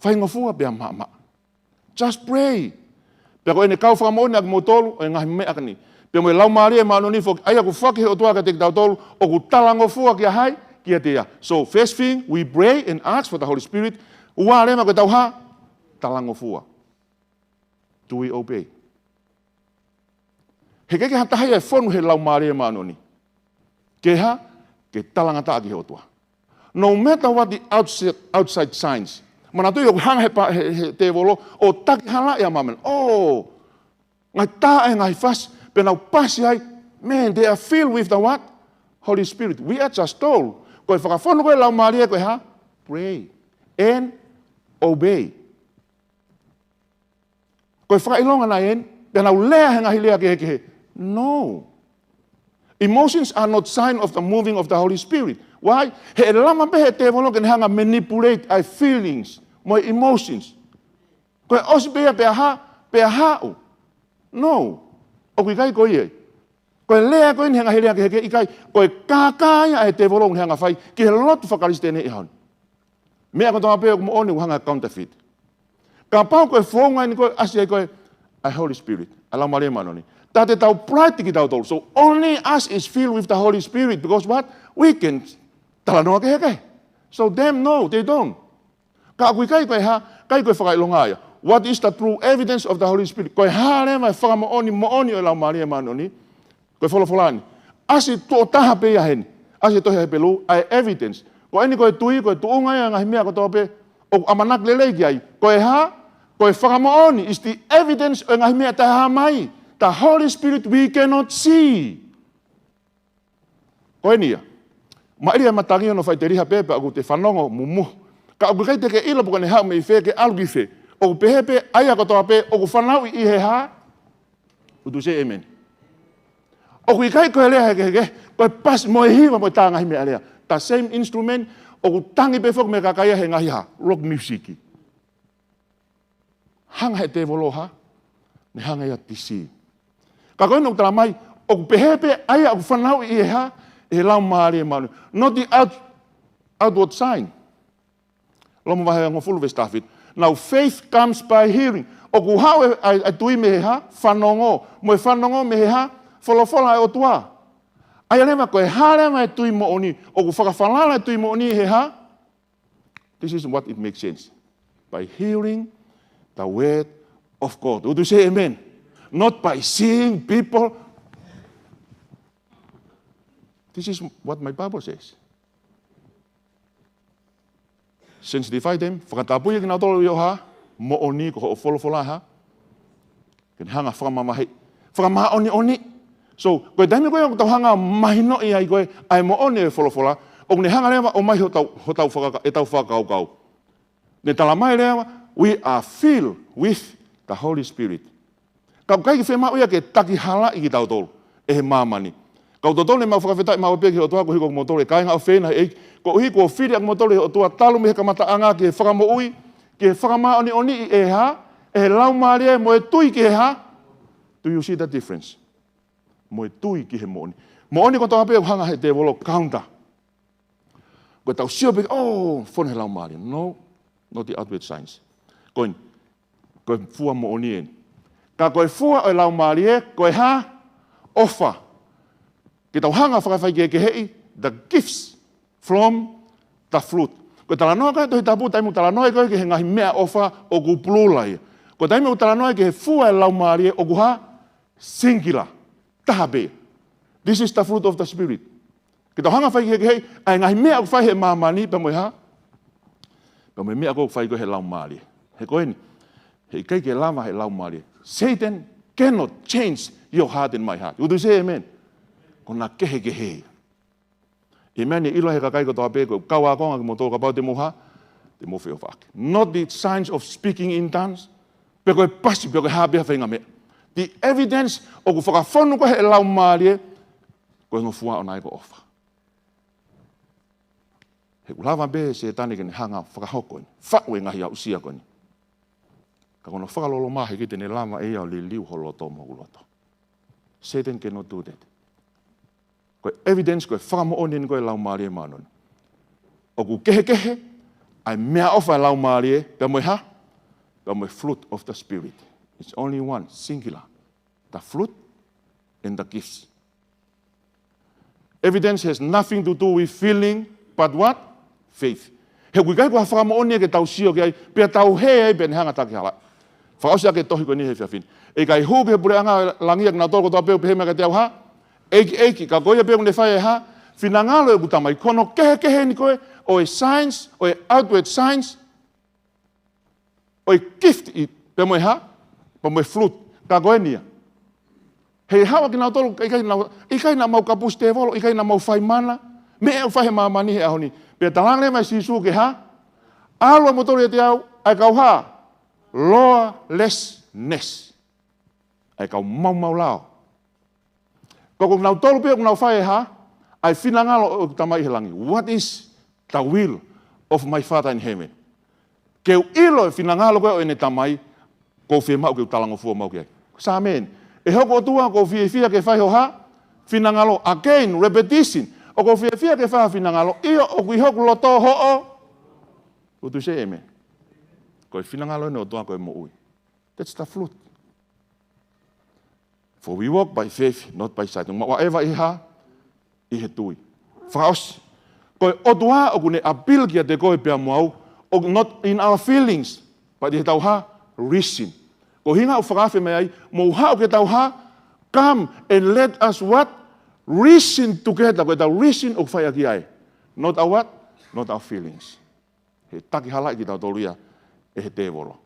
Whaingofua pia maa. Just pray. Pia koe ne kau whakamone ak mo tolu, o e ngahi mea kani. Pia mo e lau maria mano ni fok, aia ku whake he o tua ka te tau tolu, o ku talangofua kia hai, kia tea. So first thing, we pray and ask for the Holy Spirit. Ua rema koe tau ha, talangofua. Do we obey? He keke hatahai e whonu he lau maria mano ni. Ke ha, ke talangata ki he o tua. No matter what the outside signs. Mana tu yo hang he te volo o tak hala ya mamen. Oh. Ngai ta e ngai fas penau pasi ai. Man, they are filled with the what? Holy Spirit. We are just told. Koe whakafono koe lau maria koe ha? Pray and obey. Koe whakailonga na en, penau lea he ngahi lea ke. No. Emotions are not sign of the moving of the Holy Spirit. Why? He lama pe he te volo ke hanga manipulate our feelings, my emotions. Koe osi pe ha o. No. O kui kai koe e. Koe lea koe ni hanga hilea ke ikai, koe kakaya e te volo ni hanga whai, ki he lotu whakariste ne ihon. Mea ko tonga pe o mo one hanga counterfeit. Ka pau koe whonga ni koe asi koe, a Holy Spirit, ala mare manoni. Tate tau pride ki tau tolu. So only us is filled with the Holy Spirit, because what? We can talanoa ke heke. So them, no, they don't. Ka kui kai koe ha, kai koe whakailonga ia. What is the true evidence of the Holy Spirit? Koe ha rema whakamooni o lau maria manoni. Koe wholofolani. Asi to taha pe ia heni. Asi tohi he pelu, ai evidence. Koe eni koe tui, koe tuunga ia ngahi mea ko tope, o amanak lelei ki ai. Koe ha, koe whakamooni is the evidence o ngahi mea taha mai. The Holy Spirit we cannot see. Koe nia. Mairia matangi no fai te riha pepe aku te whanongo mumu. Ka aku kai te ke ila puka ne hau me i wheke algi whe. O pehepe aia katoa pe, o whanau i he ha. Utu se amen. O kui kai koe lea heke, koe pas moe hiwa moe tā ngahi mea lea. Ta same instrument, o tangi pe whok me kakaia he ngahi ha. Rock music. Hanga he te volo ha. Ne hanga ia tisi. Ka koe no tala mai, o pehepe aia o whanau i he ha. E lau maari e manu. Not the outward sign. Lomo wahe ngo fulu vestafit. Now faith comes by hearing. O ku hau e tui me he ha, whanongo. Mo e whanongo me he ha, wholofola e o tua. Ai lewa koe hale mai tui mo oni, o ku whakawhalala tui mo oni he ha. This is what it makes sense. By hearing the word of God. Would you say amen? Not by seeing people. This is what my Bible says. Sanctify them. Whakatapuia ki nga tolo i o ha. Mo oni ko ho wholofola ha. Kini hanga whakamamahi. Whakamaha oni. So, koe taimi koe o tau hanga mahino i ai koe, ai mo one e wholofola, o ne hanga lewa o mai ho tau whakakau. Ne tala mai lewa, we are filled with the Holy Spirit. Kau kai ki whema uia ke taki hala i ki tau tolu, e he mamani. Kau totole mau whakawhetai mau peki o toa ko hiko motole, kai ngā o whena e, ko uhi ko whiri ak motole o toa talu me he kamata anga ki he whakamo ui, ki he whakama oni i e ha, e he lau maari e mo e tui ki he ha. Do you see the difference? Mo e tui ki he mooni. Mooni ko tau hapea hanga he te wolo counter. Ko tau sio peki, whone he lau maari. No, not the outward signs. Koe fua mooni en. Ka koe fua o lau maari e, koe ha, ofa. Ki tau hanga whakawhai ke hei, the gifts from the fruit. Koe tala noa kai tohi tapu, taimu tala noa koe ke he ngahi mea ofa o ku plulai. Koe taimu tala noa ke he fua e lau maari e, o ku ha, singular. Tahabe. This is the fruit of the Spirit. Kita hanga whai ke hei, ai ngahi mea ku whai he mamani, pa moe ha? Pa moe mea ku whai ko he lau maari. He koe ni, he kei ke lama he lau maari. Satan cannot change your heart and my heart. Would you say amen? Kona kehe ke hei. Amen, e ilo he kakai ko toa peko, kaua konga ki mo tō ka pau te moha, te mo whio whake. Not the signs of speaking in tongues, peko e pasi, peko e hāpea whainga mea. The evidence o ku whakawhonu ko he lau maari e, ko e ngofua o nai ko ofa. He kulawa be se tani ke ni hanga whakahoko ni, whaue ngahi au sia ko ni. Ka kono whakalolo mahi ki te ne lama e au li liu holo tō mo uloto. Satan cannot do that. Ko evidence ko e whakamo oni ni ko e lau maari e manon. O ku kehe, ai mea ofa e lau maari e, pe moe ha? Pe moe fruit of the Spirit. It's only one, singular. The fruit and the gifts. Evidence has nothing to do with feeling, but what? Faith. He kui kai kua whakamo oni ke tau sio ki ai, pia tau he e ben hanga taki hala. Whakaosia ke tohi ko ni he whiawhin. E kai hupe he pure anga langia kina tōko toa peo pehema ka te au ha? Eiki, ka koia peo ne whai e ha? Whinangalo e kutamai, kono kehe ni koe, o e signs, o e outward signs, o e gift i pe moe ha? Pa moe fruit, ka koe nia. Hei hawa ki nao tolu, ikai na mau kapus te volo, ikai na mau whai mana, me e whai he mamani he ahoni. Pea talangle mai sisu ke ha? Alua motori e te au, ai kau ha? Lawlessness. Ai kau mau lao. Koko nao tolu pia nao whai e ha? Ai whinangalo o tamai he langi. What is the will of my Father in heaven? Keu ilo e whinangalo koe o ene tamai, ko whi mau ke talango fua mau ke ai. Sa amen. E hoko tua ko whi ke whai ho ha? Whinangalo again, repetition. O ko whi ke whai whinangalo, iyo o kui hoku loto ho o. Utu se amen. Ko e whinangalo ene o tua ko e mo ui. That's the fruit. For we walk by faith, not by sight. Whatever i ha, i he tui. Whakaos. Ko e otua o kune apil kia te koe pia moau, o not in our feelings, but i he tau ha, reason. Ko hinga o whakawhi mai ai, mo ha o ke tau ha, come and let us what? Reason together. Ko e tau reason o whai aki ai. Not our what? Not our feelings. He taki hala ki tau toluia, e he te voro.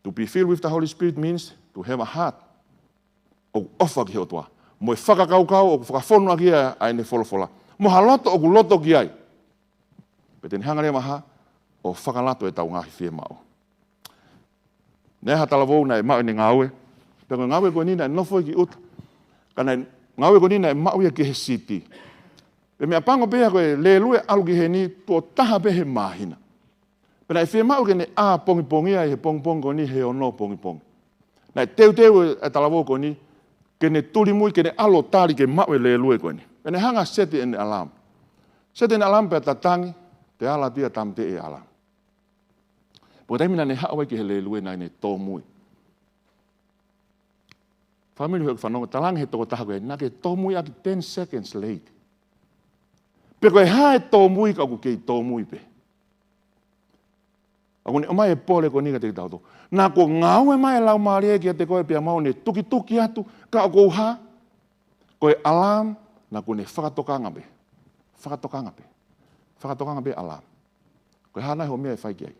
To be filled with the Holy Spirit means to have a heart o ofa ki hotoa. Mo e whakakaukau o whakawhonua ki ai ne wholofola. Mo haloto o ku loto ki ai. Peten hanga rea maha o whakalato e tau ngahi whie mao. Neha talavou na e mao ne ngawe. Pero ngawe ko nina e nofo ki uta. Kana ngawe ko nina e mao ia ki he siti. Pe mea pango pea ko e le lue alu ki he ni tuo taha pe he mahina. Pena e whie mao ke ne a pongi ai he pongi ko ni he ono pongi. Na teu e talavou ko ni ke ne tuli mui ke ne alo tari ke mao e le lue ko ni. Pena hanga seti ene alam. Seti ene alam pe tatangi te ala tia tam te e alam. Po taimina ne haawai ki he le lue nai ne tō mui. Family ho whanonga talang he toko taha koe, nā ke tō mui aki 10 seconds late. Pe koe hae tō mui ka ku kei tō mui pe. Ako ni omai e pole ko nika te tauto. Nā ko ngau e mai lau maari e kia te koe pia mau ne tuki tuki atu, ka o kou ha. Koe alarm, nā ko ne whakatokanga pe. Whakatokanga pe. Whakatokanga pe alarm. Koe hānai ho mea e whai ki ai.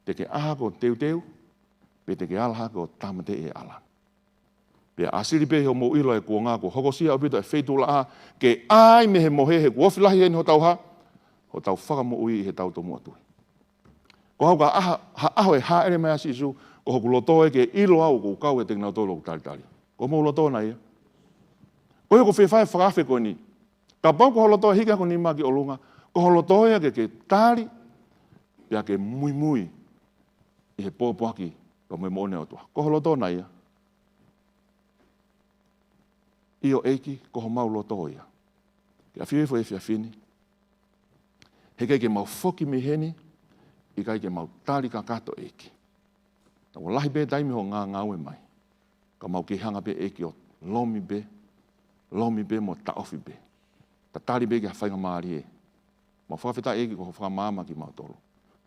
Te ke aha ko teu teu, pe te ke alaha ko tamate e alarm. Pea asiri pe ho mo ilo e kua ngā ko hokosia o pito e wheitula a ke ai me he mohe he kuofilahi e ni ho tau ha, ho tau whakamo ui i he tau tomu atui. Ko hau ka aho e haere mai asi isu, ko hoku loto e ke ilo au ko kau e te ngau tolo ku tari. Ko mo loto na ia. Ko heko whewhai whakafe ko ni. Ka pau ko ho loto e hika ko ni maki o lunga, ko ho loto e ke tari, pea ke mui mui i he pōpuaki pa me mo ne o tua. Ko ho loto na ia. Io eiki ko ho mau loto ia. Ke a whiwefo e whiawhini. He kei ke mau whoki mi heni, i kai ke mau tari ka kato eiki. Ta o lahi be daimi ho ngā ngau e mai. Ka mau ke hanga be eiki o lomi be mo taofi be. Ta tari be ke a whainga maari e. Mau whakawhita eiki ko ho whakamama ki mau toro.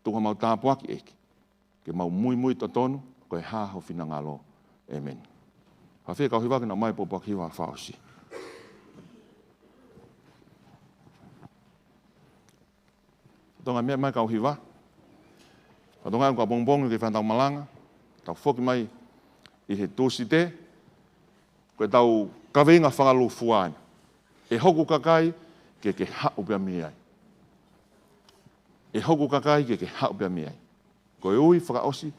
Tuka mau tāpuaki eiki. Ke mau mui totonu, ko e hāho whina ngalo. Amen. Hawhia kau hiwaki na mai popo ki hiwa whaosi. Tonga mea mai kau hiwa. Tonga kua bongbong ki whantau malanga. Tau whoki mai i he tūsi te. Koe tau kawinga whangalu fuaina. E hoku kakai ke hau pia miai. E hoku kakai ke hau pia miai. Koe ui whakaosi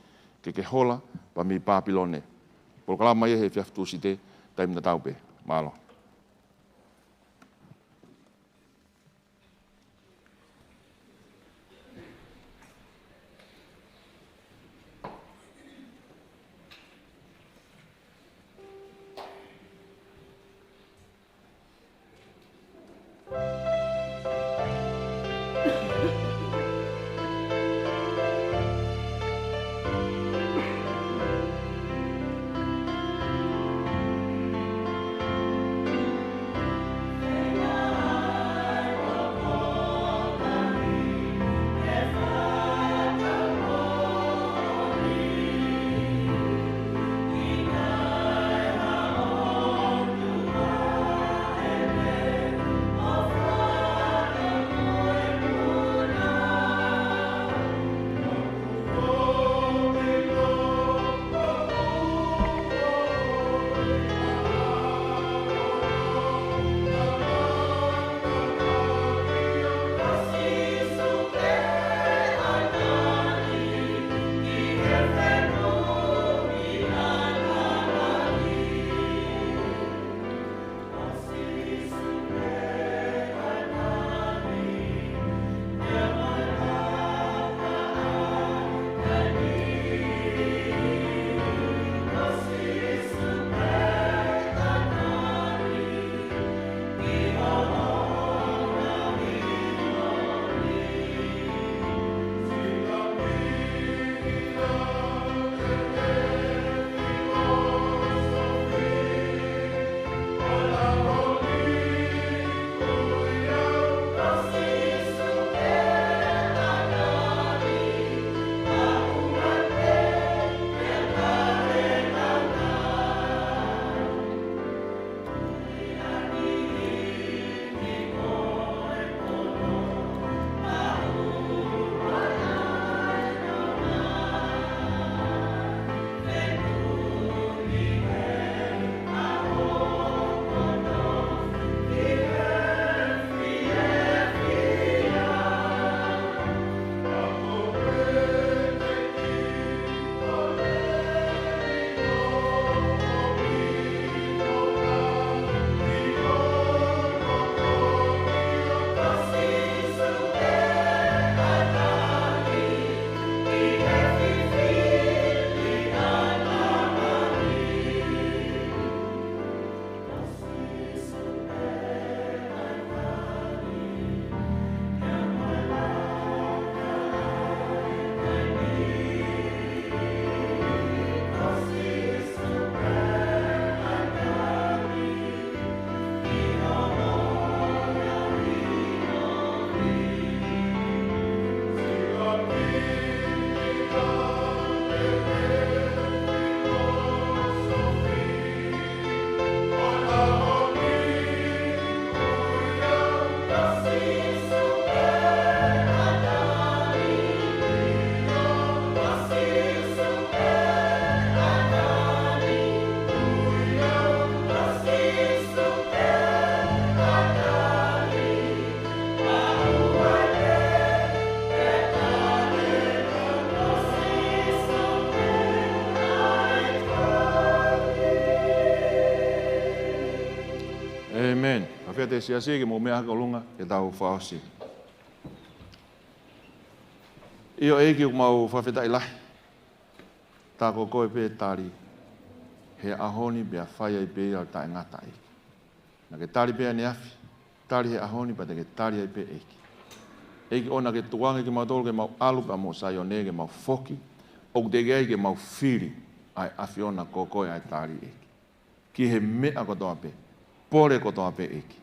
ke hola pa mi pāpilone. Por kala mai he fiaftu si te taim na taupe. Malo. whawhete sia ke mo mea haka lunga e tau whaosi. Io e ki o mau whawheta i lahi. Tā ko koe pē tāri he ahoni bea whaia i pē au tae ngata eki. Nā ke tāri pēa ni afi, tāri he ahoni pa te ke tāri ai pē eki. Eki ona ke tuange ke mau tolu ke mau alu pa mo sayone ke mau foki, o te gei ke mau whiri ai afi ona ko koe ai tāri eki. Ki he mea kotoa pē, pore kotoa pē eki.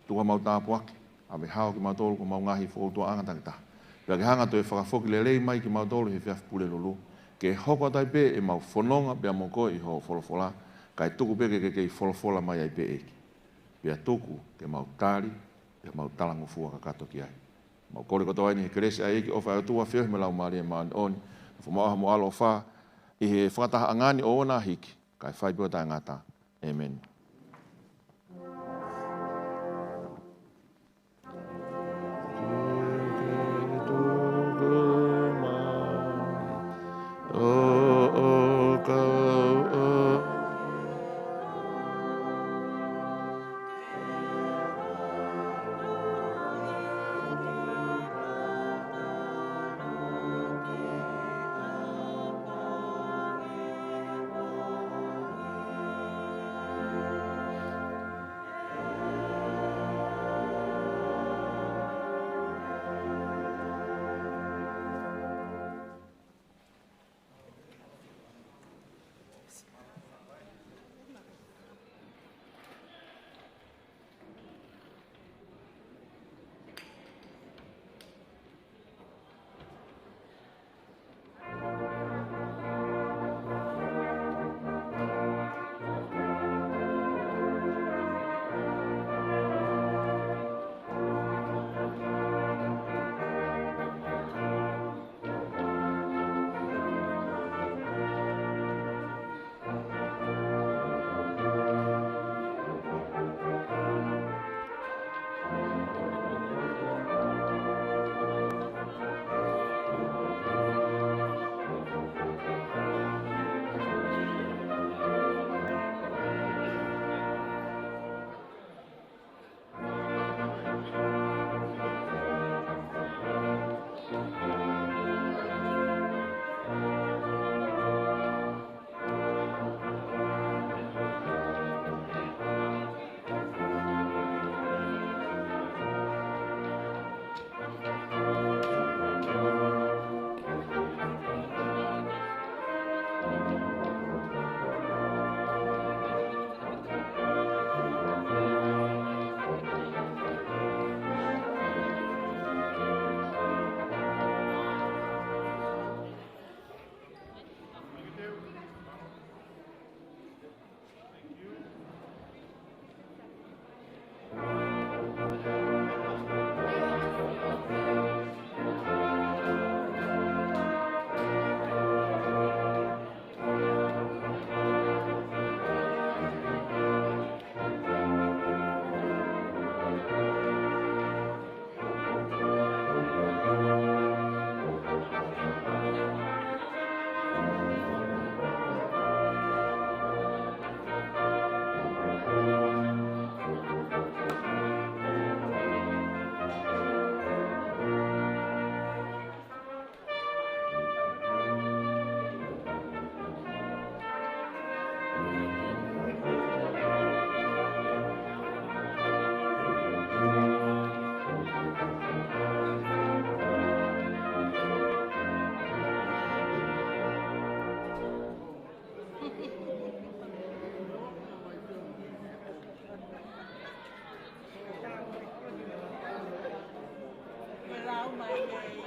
Tua mau tāpu ake, awe hao ki mau tolu ko mau ngahi fōtua angatangita. Pea ke hanga to e whakafoki le lei mai ki mau tolu he whiafi pule lulu. Ke hoko tai pe e mau whanonga pia mo koe i ho wholofola, kai tuku pe ke kei wholofola mai ai pe eki. Pia tuku ke mau tāri, ke mau talangu fua ka kato ki ai. Mau kore koto aini he keresi ai eki ofa e tua whiohi me lau maari e maani oni, fo maaha mo alo wha, i he whakataha angani o ona hiki, kai whai pio tai ngata. Amen. Allow my